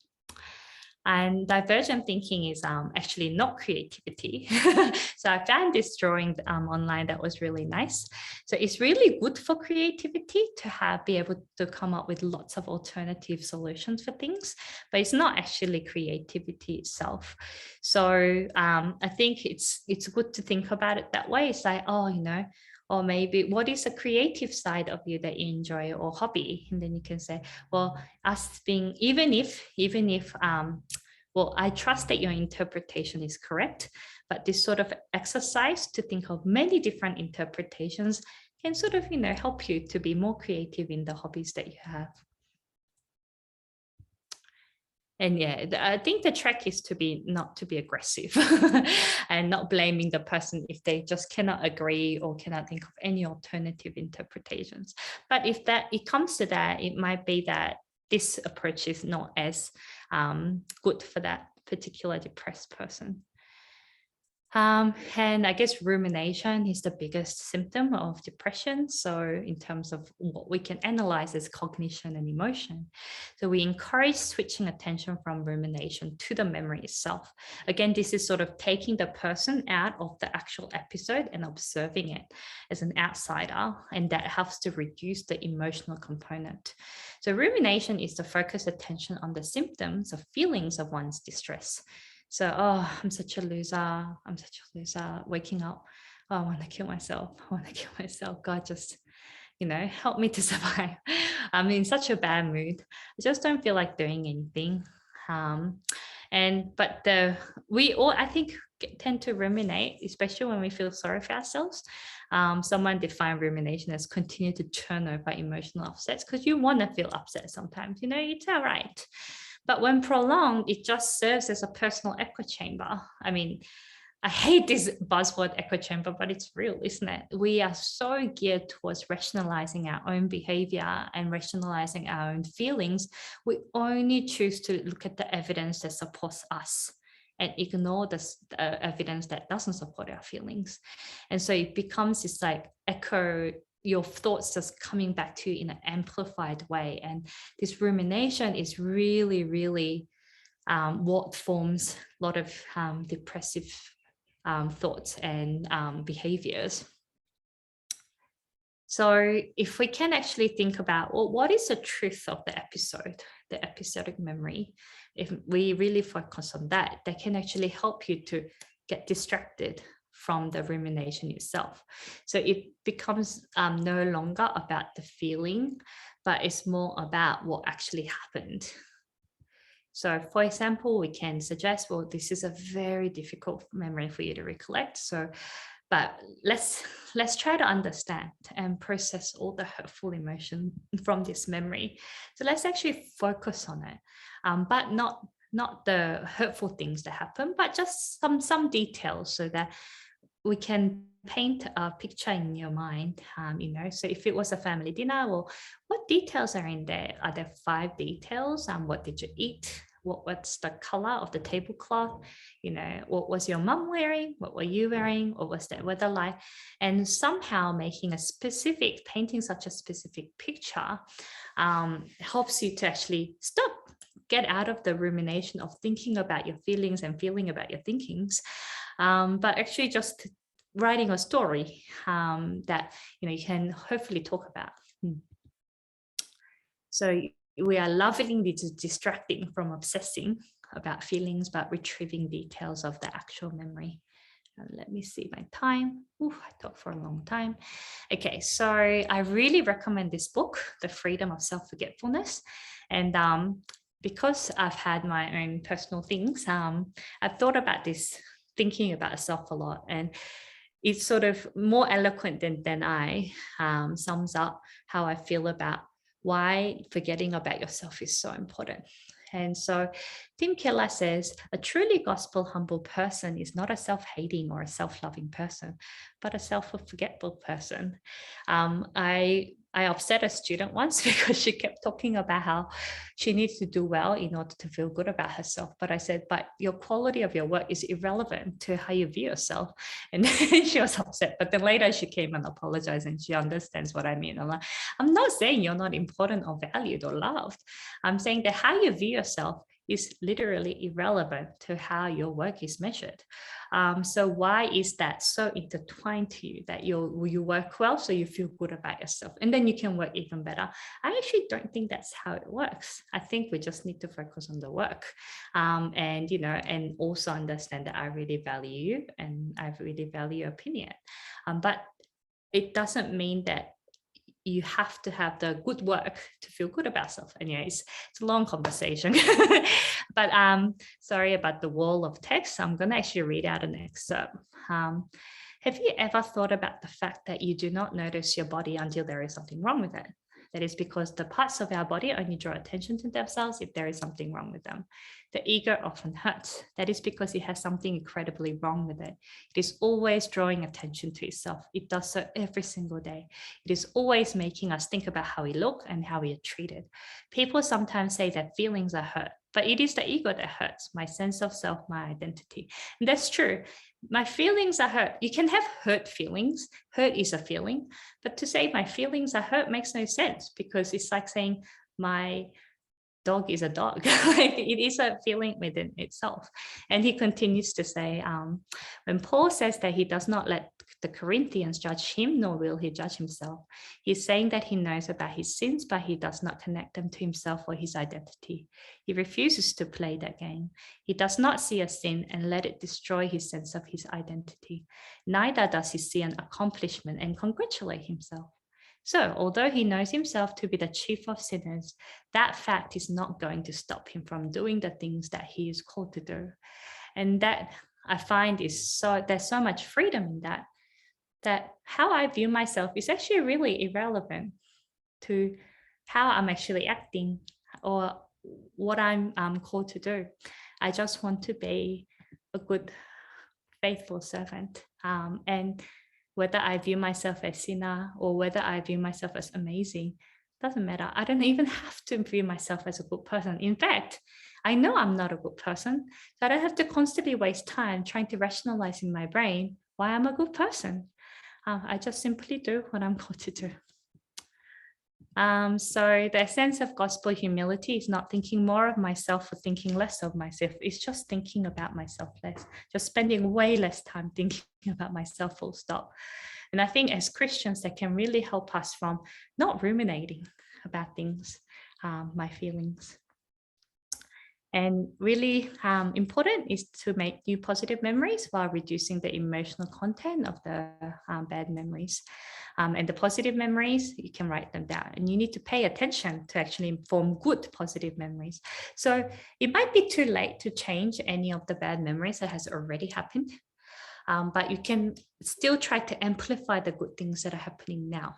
And divergent thinking is actually not creativity. So I found this drawing online that was really nice. So it's really good for creativity to be able to come up with lots of alternative solutions for things, but it's not actually creativity itself. So I think it's good to think about it that way. It's like, oh, or maybe what is a creative side of you that you enjoy or hobby? And then you can say, well, us being, even if, well, I trust that your interpretation is correct, but this sort of exercise to think of many different interpretations can sort of, help you to be more creative in the hobbies that you have. And yeah, I think the trick is not to be aggressive and not blaming the person if they just cannot agree or cannot think of any alternative interpretations. But if it comes to that, it might be that this approach is not as good for that particular depressed person. And I guess rumination is the biggest symptom of depression. So in terms of what we can analyze as cognition and emotion. So we encourage switching attention from rumination to the memory itself. Again, this is sort of taking the person out of the actual episode and observing it as an outsider. And that helps to reduce the emotional component. So rumination is to focus attention on the symptoms of feelings of one's distress. So, oh, I'm such a loser. I'm such a loser. Waking up, oh, I want to kill myself. I want to kill myself. God, just, help me to survive. I'm in such a bad mood. I just don't feel like doing anything. We all, I think, tend to ruminate, especially when we feel sorry for ourselves. Someone defined rumination as continue to churn over emotional upsets, because you want to feel upset sometimes. It's all right. But when prolonged, it just serves as a personal echo chamber. I mean, I hate this buzzword echo chamber, but it's real, isn't it? We are so geared towards rationalizing our own behavior and rationalizing our own feelings. We only choose to look at the evidence that supports us and ignore the evidence that doesn't support our feelings. And so it becomes this like echo, your thoughts just coming back to you in an amplified way. And this rumination is really, really what forms a lot of depressive thoughts and behaviors. So if we can actually think about, well, what is the truth of the episode, the episodic memory? If we really focus on that, that can actually help you to get distracted from the rumination itself. So it becomes no longer about the feeling, but it's more about what actually happened. So for example, we can suggest, well, this is a very difficult memory for you to recollect. But let's try to understand and process all the hurtful emotion from this memory. So let's actually focus on it, but not the hurtful things that happen, but just some details so that we can paint a picture in your mind. So if it was a family dinner, well, what details are in there? Are there 5 details? What did you eat? What's the color of the tablecloth? What was your mum wearing? What were you wearing? What was that weather like? And somehow painting such a specific picture helps you to actually get out of the rumination of thinking about your feelings and feeling about your thinkings, but actually just writing a story that you can hopefully talk about. So we are lovingly distracting from obsessing about feelings, but retrieving details of the actual memory. Let me see my time. Ooh, I talked for a long time. Okay, so I really recommend this book, The Freedom of Self-Forgetfulness. And because I've had my own personal things, I've thought about this, thinking about self a lot. And it's sort of more eloquent than I sums up how I feel about why forgetting about yourself is so important. And so Tim Keller says, a truly gospel humble person is not a self-hating or a self-loving person, but a self-forgetful person. I upset a student once because she kept talking about how she needs to do well in order to feel good about herself. But I said, but your quality of your work is irrelevant to how you view yourself. And then she was upset. But then later she came and apologized and she understands what I mean. I'm not saying you're not important or valued or loved. I'm saying that how you view yourself is literally irrelevant to how your work is measured. So why is that so intertwined to you that you work well so you feel good about yourself and then you can work even better? I actually don't think that's how it works. I think we just need to focus on the work, and also understand that I really value you and I really value your opinion. But it doesn't mean that you have to have the good work to feel good about yourself. Anyways, it's a long conversation. But sorry about the wall of text. I'm going to actually read out an excerpt. Have you ever thought about the fact that you do not notice your body until there is something wrong with it? That is because the parts of our body only draw attention to themselves if there is something wrong with them. The ego often hurts. That is because it has something incredibly wrong with it. It is always drawing attention to itself. It does so every single day. It is always making us think about how we look and how we are treated. People sometimes say that feelings are hurt, but it is the ego that hurts, my sense of self, my identity. And that's true. my feelings are hurt. You can have hurt feelings. Hurt is a feeling, but to say my feelings are hurt makes no sense, because it's like saying my dog is a dog. It is a feeling within itself. And he continues to say, when Paul says that he does not let the Corinthians judge him, nor will he judge himself, he's saying that he knows about his sins, but he does not connect them to himself or his identity. He refuses to play that game. He does not see a sin and let it destroy his sense of his identity. Neither does he see an accomplishment and congratulate himself. So, although he knows himself to be the chief of sinners, that fact is not going to stop him from doing the things that he is called to do. And that I find is there's so much freedom in that how I view myself is actually really irrelevant to how I'm actually acting or what I'm called to do. I just want to be a good, faithful servant. And whether I view myself as sinner or whether I view myself as amazing, doesn't matter. I don't even have to view myself as a good person. In fact, I know I'm not a good person, so I don't have to constantly waste time trying to rationalize in my brain why I'm a good person. I just simply do what I'm called to do. So the essence of gospel humility is not thinking more of myself or thinking less of myself. It's just thinking about myself less, just spending way less time thinking about myself, full stop. And I think as Christians, that can really help us from not ruminating about things, my feelings. And really important is to make new positive memories while reducing the emotional content of the bad memories. And the positive memories, you can write them down, and you need to pay attention to actually form good positive memories. So it might be too late to change any of the bad memories that has already happened, but you can still try to amplify the good things that are happening now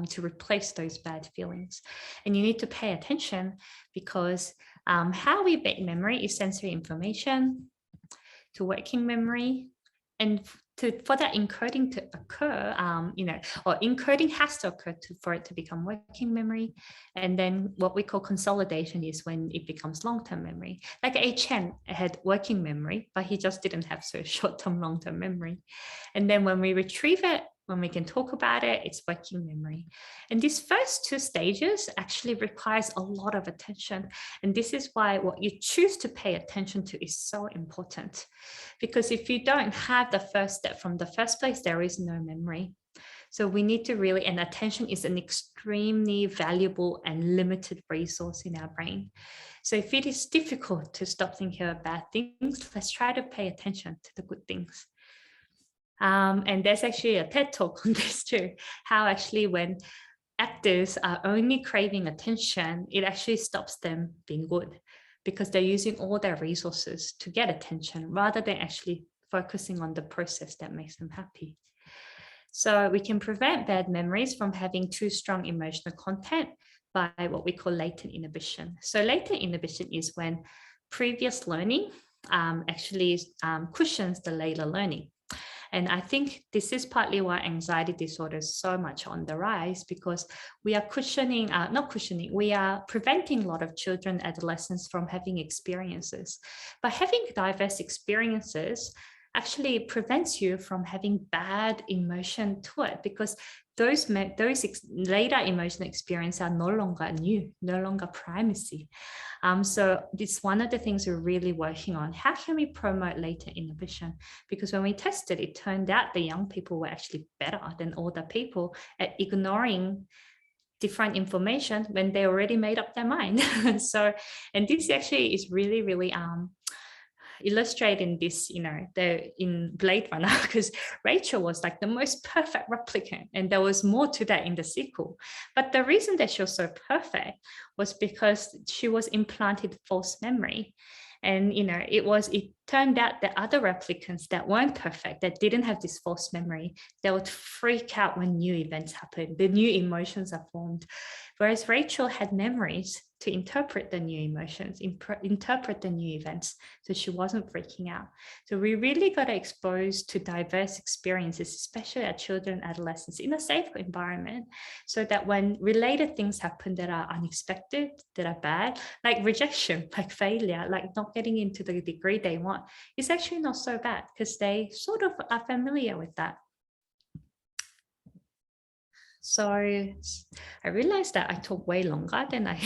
to replace those bad feelings. And you need to pay attention, because how we make memory is sensory information to working memory, and for that encoding to occur, or encoding has to occur for it to become working memory. And then what we call consolidation is when it becomes long-term memory. Like Chen had working memory, but he just didn't have so short-term, long-term memory. And then when we retrieve it, when we can talk about it, it's working memory. And these first two stages actually requires a lot of attention. And this is why what you choose to pay attention to is so important. Because if you don't have the first step from the first place, there is no memory. So we need to really, and attention is an extremely valuable and limited resource in our brain. So if it is difficult to stop thinking about bad things, let's try to pay attention to the good things. And there's actually a TED talk on this too, how actually when actors are only craving attention, it actually stops them being good, because they're using all their resources to get attention rather than actually focusing on the process that makes them happy. So we can prevent bad memories from having too strong emotional content by what we call latent inhibition. So latent inhibition is when previous learning actually cushions the later learning. And I think this is partly why anxiety disorder is so much on the rise, because we are we are preventing a lot of children, adolescents from having experiences. But having diverse experiences actually prevents you from having bad emotion to it, because those later emotional experiences are no longer new, no longer primacy. So it's one of the things we're really working on. How can we promote latent inhibition? Because when we tested, it turned out the young people were actually better than older people at ignoring different information when they already made up their mind. So, and this actually is really, really illustrating this, in Blade Runner, because Rachel was like the most perfect replicant, and there was more to that in the sequel. But the reason that she was so perfect was because she was implanted false memory. And, it turned out that other replicants that weren't perfect, that didn't have this false memory, they would freak out when new events happen, the new emotions are formed. Whereas Rachel had memories to interpret the new emotions, interpret the new events. So she wasn't freaking out. So we really got exposed to diverse experiences, especially our children and adolescents, in a safe environment, so that when related things happen that are unexpected, that are bad, like rejection, like failure, like not getting into the degree they want, it's actually not so bad because they sort of are familiar with that. So I realized that I talk way longer than I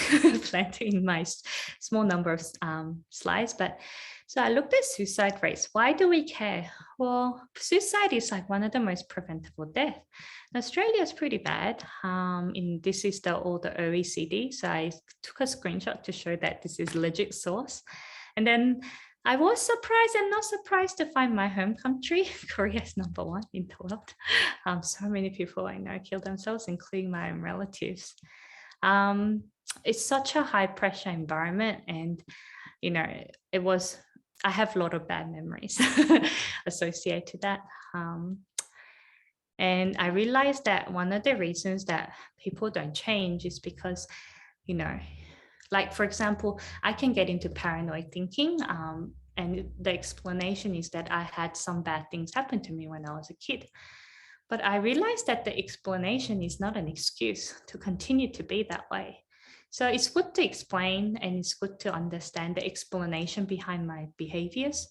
planned in my small number of slides. But so I looked at suicide rates. Why do we care? Well, suicide is like one of the most preventable deaths. Australia is pretty bad. This is all the OECD. So I took a screenshot to show that this is legit source. And then I was surprised and not surprised to find my home country, Korea, is #1 in the world. So many people I know kill themselves, including my own relatives. It's such a high pressure environment, and I have a lot of bad memories associated to that. And I realized that one of the reasons that people don't change is because, like, for example, I can get into paranoid thinking, and the explanation is that I had some bad things happen to me when I was a kid. But I realized that the explanation is not an excuse to continue to be that way. So it's good to explain, and it's good to understand the explanation behind my behaviors.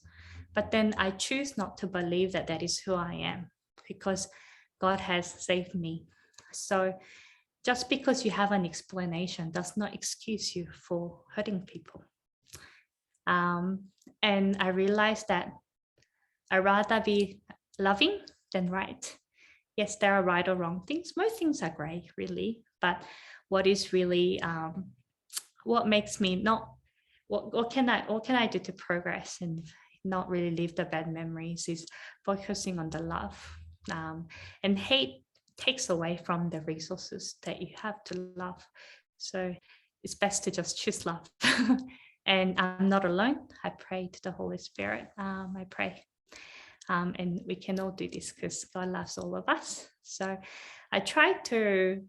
But then I choose not to believe that that is who I am, because God has saved me. So just because you have an explanation does not excuse you for hurting people. And I realized that I'd rather be loving than right. Yes, there are right or wrong things. Most things are gray, really. But what is really, what makes me not, what can I do to progress and not really leave the bad memories, is focusing on the love. And hate takes away from the resources that you have to love. So it's best to just choose love. And I'm not alone. I pray to the Holy Spirit. I pray. And we can all do this because God loves all of us. So I try to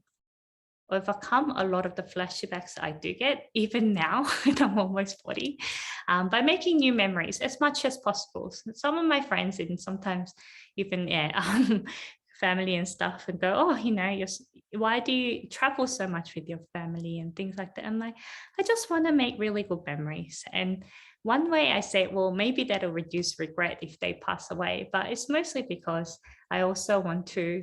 overcome a lot of the flashbacks I do get, even now, and I'm almost 40, by making new memories as much as possible. So some of my friends, and sometimes even family and stuff, and go, oh, why do you travel so much with your family and things like that? I'm like, I just want to make really good memories. And one way I say, well, maybe that'll reduce regret if they pass away, but it's mostly because I also want a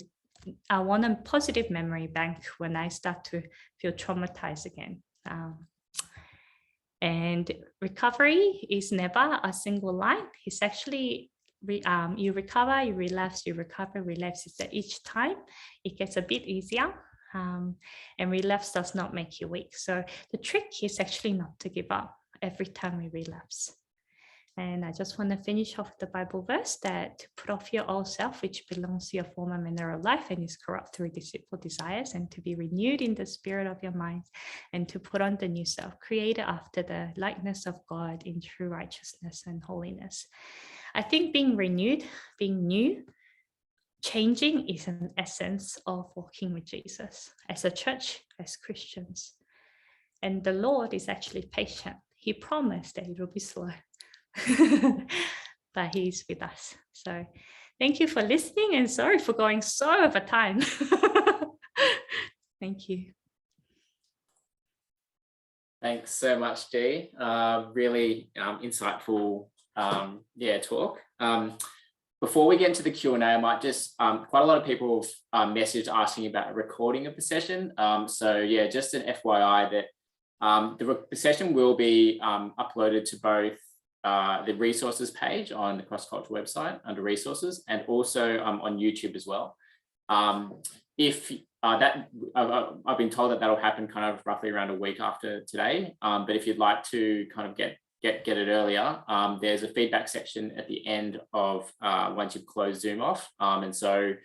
positive memory bank when I start to feel traumatized again. And recovery is never a single line. It's actually you recover, you relapse, you recover, relapse. Is that each time it gets a bit easier, and relapse does not make you weak. So the trick is actually not to give up every time we relapse. And I just want to finish off the Bible verse that to put off your old self, which belongs to your former manner of life and is corrupt through deceitful desires, and to be renewed in the spirit of your mind, and to put on the new self, created after the likeness of God in true righteousness and holiness. I think being renewed, being new, changing is an essence of walking with Jesus as a church, as Christians. And the Lord is actually patient. He promised that it will be slow. But he's with us. So thank you for listening, and sorry for going so over time. Thank you. Thanks so much, Jee. Really insightful talk. Before we get into the Q&A, I might just, quite a lot of people have messaged asking about a recording of the session. Just an FYI that the session will be uploaded to both the resources page on the CrossCulture website under resources, and also on YouTube as well. I've been told that that'll happen kind of roughly around a week after today. But if you'd like to kind of get it earlier, there's a feedback section at the end of once you've closed Zoom off. And so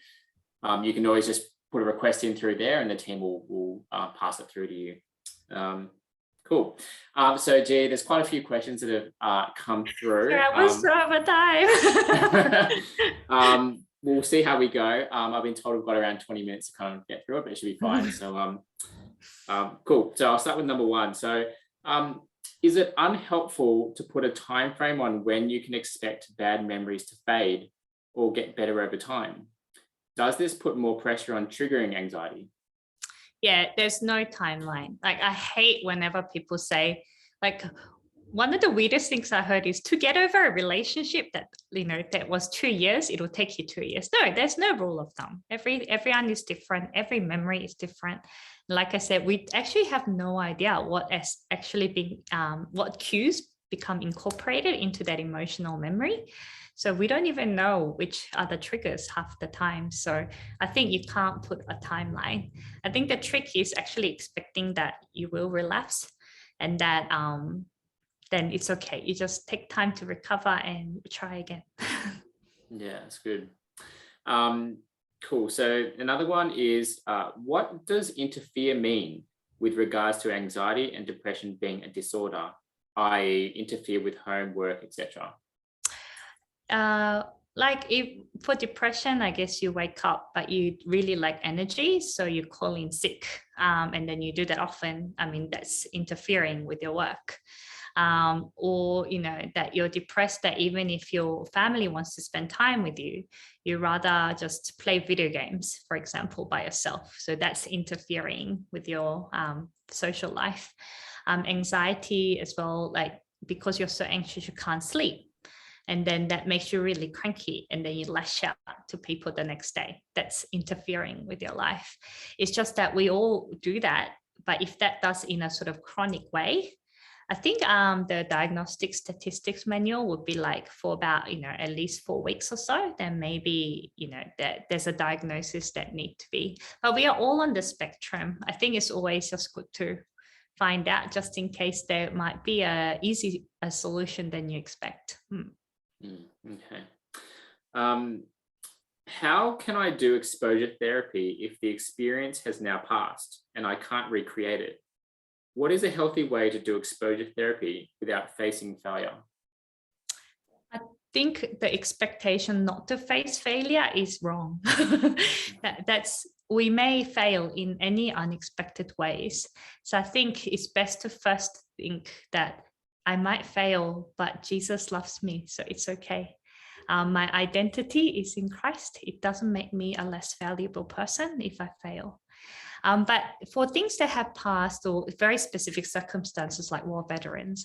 you can always just put a request in through there, and the team will pass it through to you. Cool. So Jee, there's quite a few questions that have come through. Yeah, I was over time. We'll see how we go. I've been told we've got around 20 minutes to kind of get through it, but it should be fine. So Cool. So I'll start with number one. So is it unhelpful to put a time frame on when you can expect bad memories to fade or get better over time? Does this put more pressure on triggering anxiety? Yeah, there's no timeline. Like, I hate whenever people say, like, one of the weirdest things I heard is to get over a relationship that, that was 2 years, it'll take you 2 years. No, there's no rule of thumb. Everyone is different. Every memory is different. Like I said, we actually have no idea what has actually been, what cues become incorporated into that emotional memory. So we don't even know which are the triggers half the time. So I think you can't put a timeline. I think the trick is actually expecting that you will relapse, and that then it's okay. You just take time to recover and try again. Yeah, that's good. Cool. So another one is, what does interfere mean with regards to anxiety and depression being a disorder, i.e. interfere with homework, etc.? Like, if for depression, I guess you wake up, but you really lack energy, so you call in sick, and then you do that often. I mean, that's interfering with your work. Or that you're depressed, that even if your family wants to spend time with you, you rather just play video games, for example, by yourself. So that's interfering with your social life. Anxiety as well, like, because you're so anxious you can't sleep, and then that makes you really cranky, and then you lash out to people the next day. That's interfering with your life. It's just that we all do that, but if that does in a sort of chronic way, I think the diagnostic statistics manual would be like, for about, at least 4 weeks or so, then maybe, that there's a diagnosis that need to be, but we are all on the spectrum. I think it's always just good to find out, just in case there might be a solution than you expect. Okay. How can I do exposure therapy if the experience has now passed and I can't recreate it? What is a healthy way to do exposure therapy without facing failure? I think the expectation not to face failure is wrong. We may fail in any unexpected ways. So I think it's best to first think that I might fail, but Jesus loves me, so it's okay. My identity is in Christ. It doesn't make me a less valuable person if I fail. But for things that have passed, or very specific circumstances like war veterans,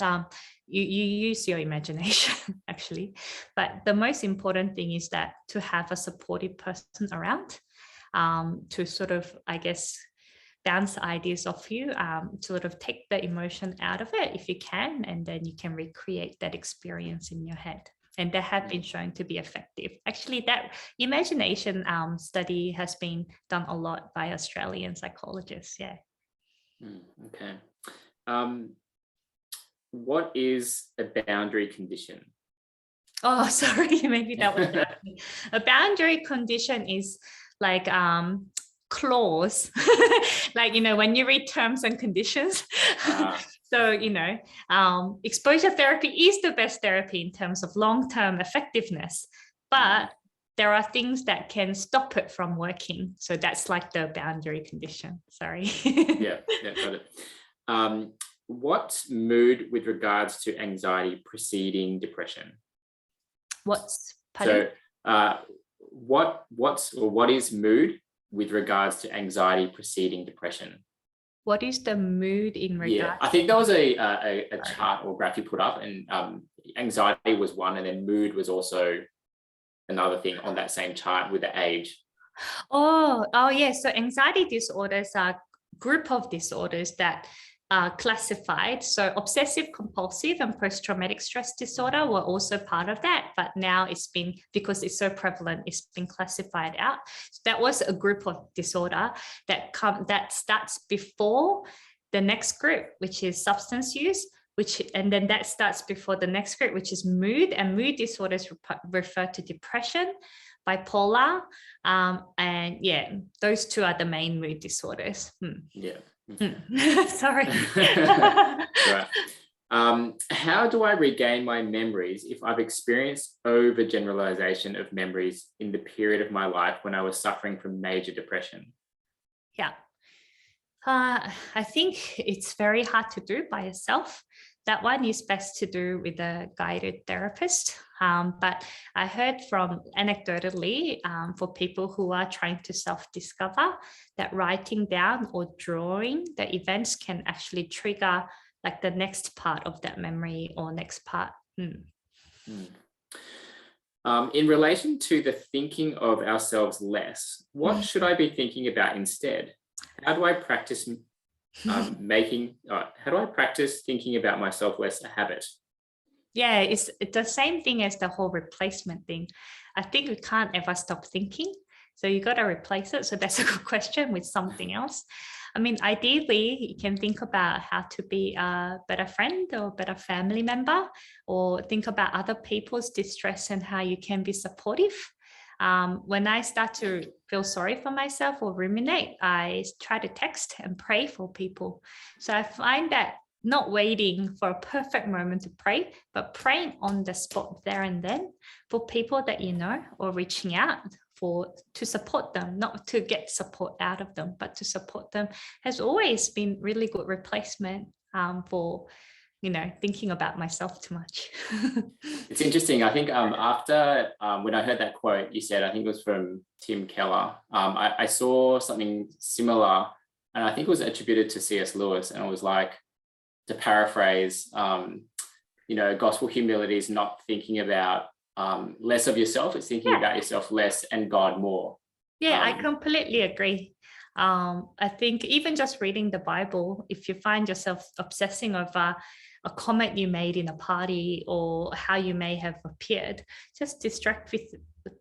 you use your imagination, actually. But the most important thing is that to have a supportive person around, to sort of, I guess, bounce ideas off you, to sort of take the emotion out of it if you can, and then you can recreate that experience in your head. And they have been shown to be effective. Actually, that imagination study has been done a lot by Australian psychologists. Yeah. Okay. What is a boundary condition? Oh, sorry. Maybe that was a boundary condition is like clause, like, when you read terms and conditions. So, exposure therapy is the best therapy in terms of long-term effectiveness, but there are things that can stop it from working. So that's like the boundary condition. Sorry. yeah, got it. What mood with regards to anxiety preceding depression? Pardon? So what is mood with regards to anxiety preceding depression? What is the mood in regards? Yeah, I think that was a chart or graph you put up, and anxiety was one, and then mood was also another thing on that same chart with the age. Oh, yes. So anxiety disorders are a group of disorders that are classified. So obsessive compulsive and post-traumatic stress disorder were also part of that, but now it's been, because it's so prevalent, it's been classified out. So that was a group of disorder that starts before the next group, which is substance use, and then that starts before the next group, which is mood, and mood disorders refer to depression, bipolar, and yeah, those two are the main mood disorders. Yeah. Sorry. Right. How do I regain my memories if I've experienced overgeneralization of memories in the period of my life when I was suffering from major depression? Yeah. I think it's very hard to do by yourself. That one is best to do with a guided therapist. But I heard from anecdotally for people who are trying to self-discover that writing down or drawing the events can actually trigger like the next part of that memory or next part. In relation to the thinking of ourselves less, what should I be thinking about instead? How do I practice how do I practice thinking about myself less a habit? Yeah, it's the same thing as the whole replacement thing. I think we can't ever stop thinking. So you got to replace it. So that's a good question with something else. I mean, ideally, you can think about how to be a better friend or better family member, or think about other people's distress and how you can be supportive. When I start to feel sorry for myself or ruminate, I try to text and pray for people. So I find that not waiting for a perfect moment to pray, but praying on the spot there and then for people that you know, or reaching out to support them, not to get support out of them, but to support them, has always been really good replacement for, thinking about myself too much. It's interesting. I think after when I heard that quote you said, I think it was from Tim Keller, I saw something similar, and I think it was attributed to C.S. Lewis, and it was like, to paraphrase, gospel humility is not thinking about less of yourself, it's thinking about yourself less and God more. Yeah, I completely agree. I think even just reading the Bible, if you find yourself obsessing over a comment you made in a party or how you may have appeared, just distract with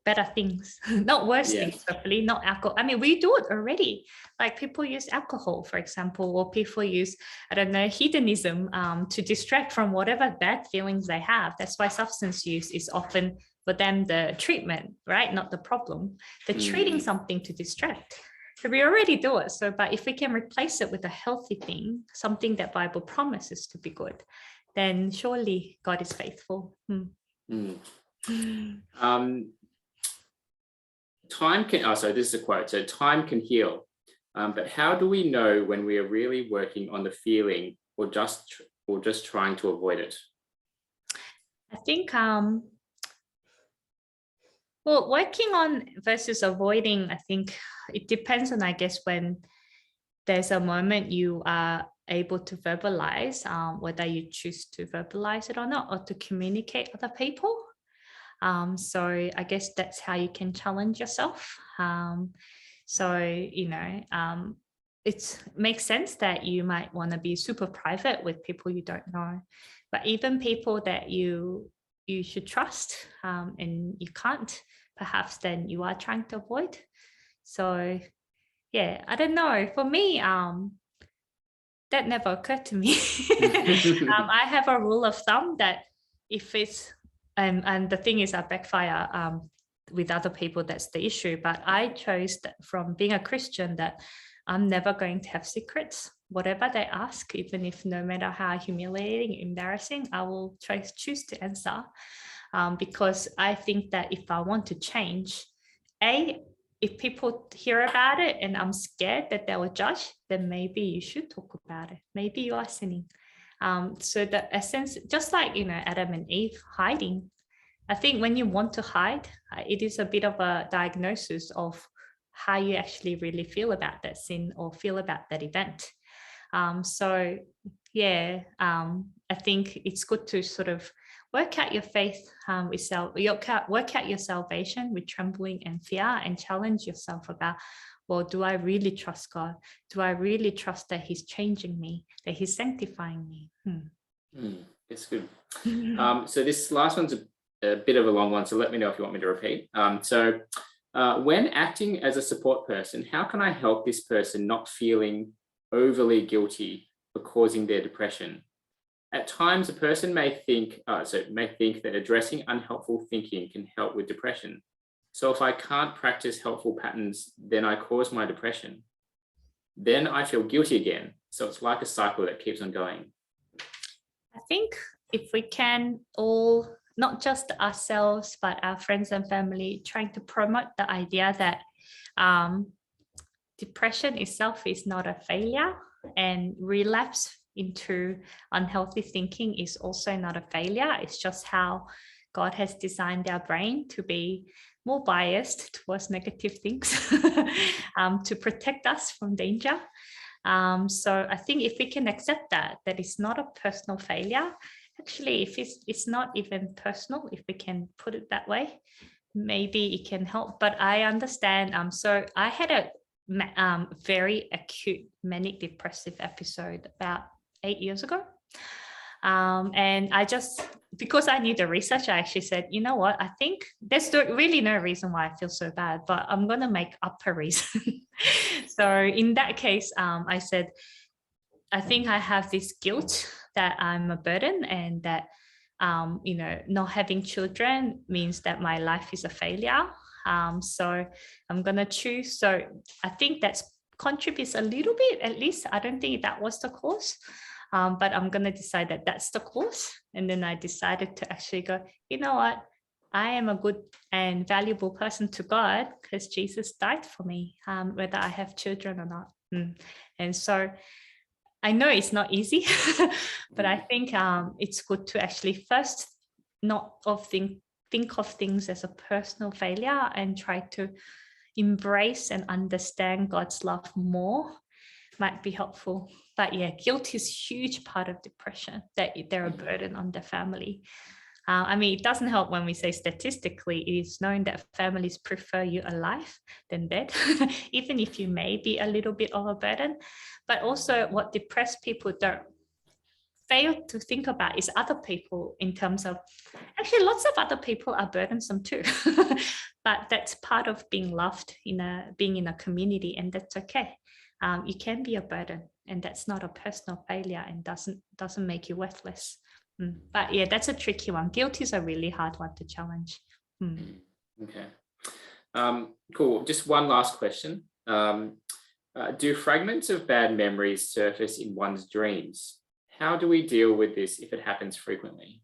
better things, not worse things, hopefully, not alcohol. I mean, we do it already. Like people use alcohol, for example, or people use, I don't know, hedonism to distract from whatever bad feelings they have. That's why substance use is often for them the treatment, right? Not the problem. They're treating something to distract. So we already do it. So, but if we can replace it with a healthy thing, something that Bible promises to be good, then surely God is faithful. Time can, so this is a quote, so time can heal, but how do we know when we are really working on the feeling or just trying to avoid it? I think, well, working on versus avoiding, I think it depends on, I guess, when there's a moment you are able to verbalize, whether you choose to verbalize it or not, or to communicate with other people. So I guess that's how you can challenge yourself. It makes sense that you might want to be super private with people you don't know, but even people that you should trust and you can't, perhaps then you are trying to avoid. So yeah, I don't know. For me, that never occurred to me. I have a rule of thumb that if it's and the thing is, I backfire with other people. That's the issue. But I chose that from being a Christian that I'm never going to have secrets. Whatever they ask, even if no matter how humiliating, embarrassing, I will choose to answer. Because I think that if I want to change, if people hear about it and I'm scared that they will judge, then maybe you should talk about it. Maybe you are sinning. So the essence, just like, Adam and Eve hiding, I think when you want to hide, it is a bit of a diagnosis of how you actually really feel about that sin or feel about that event. I think it's good to sort of work out your faith work out your salvation with trembling and fear, and challenge yourself about, well, do I really trust God? Do I really trust that He's changing me, that He's sanctifying me? It's good. So this last one's a bit of a long one, so let me know if you want me to repeat. When acting as a support person, how can I help this person not feeling overly guilty for causing their depression? At times, a person may think that addressing unhelpful thinking can help with depression. So if I can't practice helpful patterns, then I cause my depression. Then I feel guilty again. So it's like a cycle that keeps on going. I think if we can all, not just ourselves, but our friends and family, trying to promote the idea that depression itself is not a failure, and relapse into unhealthy thinking is also not a failure. It's just how God has designed our brain to be more biased towards negative things to protect us from danger. So I think if we can accept that it's not a personal failure, actually, if it's not even personal, if we can put it that way, maybe it can help. But I understand. So I had a very acute manic depressive episode about 8 years ago. And I just, because I knew the research, I actually said, you know what, I think there's really no reason why I feel so bad, but I'm going to make up a reason. So in that case, I said, I think I have this guilt that I'm a burden, and that, not having children means that my life is a failure. So I'm going to choose. So I think that contributes a little bit, at least. I don't think that was the cause. But I'm going to decide that that's the cause. And then I decided to actually go, you know what? I am a good and valuable person to God because Jesus died for me, whether I have children or not. And so I know it's not easy, but I think it's good to actually first not think of things as a personal failure and try to embrace and understand God's love more. Might be helpful. But yeah, guilt is a huge part of depression, that they're a burden on the family. I mean, it doesn't help when we say statistically, it is known that families prefer you alive than dead, even if you may be a little bit of a burden. But also what depressed people don't fail to think about is other people, in terms of, actually lots of other people are burdensome too. But that's part of being loved, being in a community, and that's okay. You can be a burden, and that's not a personal failure, and doesn't make you worthless. But yeah, that's a tricky one. Guilt is a really hard one to challenge. Okay. Cool. Just one last question. Do fragments of bad memories surface in one's dreams? How do we deal with this if it happens frequently?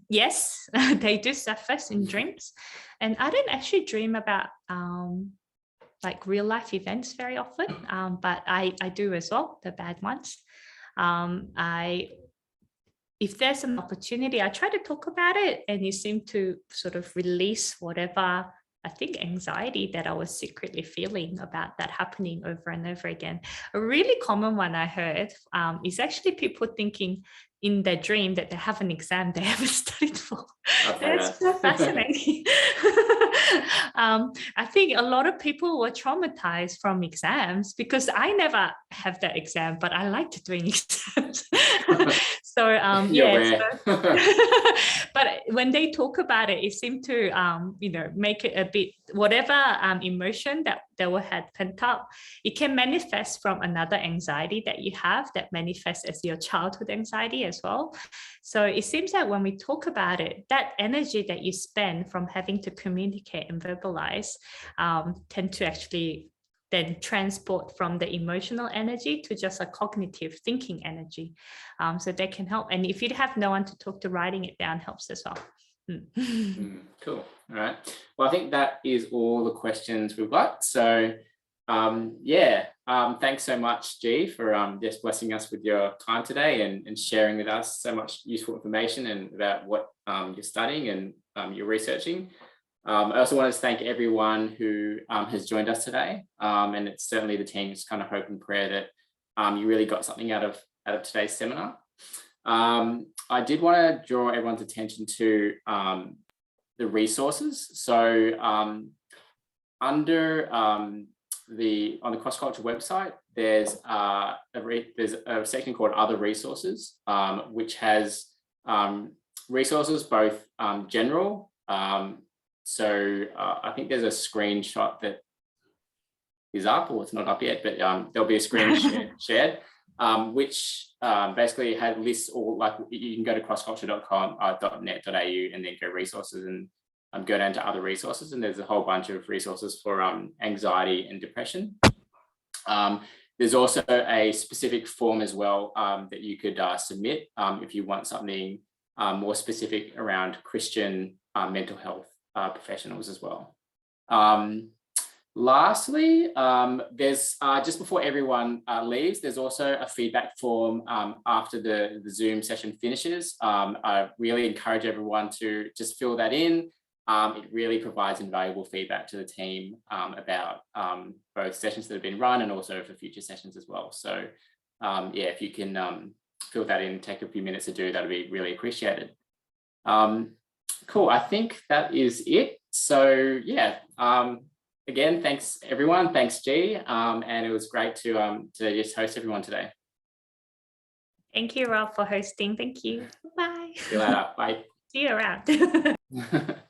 Yes, they do surface in dreams. And I don't actually dream about like real life events very often, but I do as well, the bad ones. If there's an opportunity, I try to talk about it, and you seem to sort of release whatever, I think, anxiety that I was secretly feeling about that happening over and over again. A really common one I heard is actually people thinking in their dream that they have an exam they haven't studied for. That's so fascinating. I think a lot of people were traumatized from exams, because I never have that exam, but I liked doing exams. So but when they talk about it, it seemed to make it a bit, whatever emotion that they had pent up, it can manifest from another anxiety that you have that manifests as your childhood anxiety as well. So it seems that when we talk about it, that energy that you spend from having to communicate and verbalize tend to actually then transport from the emotional energy to just a cognitive thinking energy. So they can help. And if you have no one to talk to, writing it down helps as well. Cool. All right. Well, I think that is all the questions we've got. So thanks so much, Jee, for just blessing us with your time today and sharing with us so much useful information and about what you're studying and you're researching. I also want to thank everyone who has joined us today, and it's certainly the team's kind of hope and prayer that you really got something out of today's seminar. I did want to draw everyone's attention to the resources. So on the CrossCulture website, there's a section called Other Resources, which has resources both general. So I think there's a screenshot that is up, or it's not up yet, but there'll be a screen shared, which basically lists all, like, you can go to crossculture.com.net.au and then go resources and go down to other resources, and there's a whole bunch of resources for anxiety and depression. There's also a specific form as well that you could submit if you want something more specific around Christian mental health. professionals as well. Lastly, there's just before everyone leaves, there's also a feedback form after the Zoom session finishes. I really encourage everyone to just fill that in. It really provides invaluable feedback to the team about both sessions that have been run and also for future sessions as well. So yeah, if you can fill that in, take a few minutes to do, that'd be really appreciated. Cool, I think that is it. So yeah, again, thanks everyone. Thanks, Jee. And it was great to just host everyone today. Thank you, Rob, for hosting. Thank you. Bye. See you later. Bye. See you around.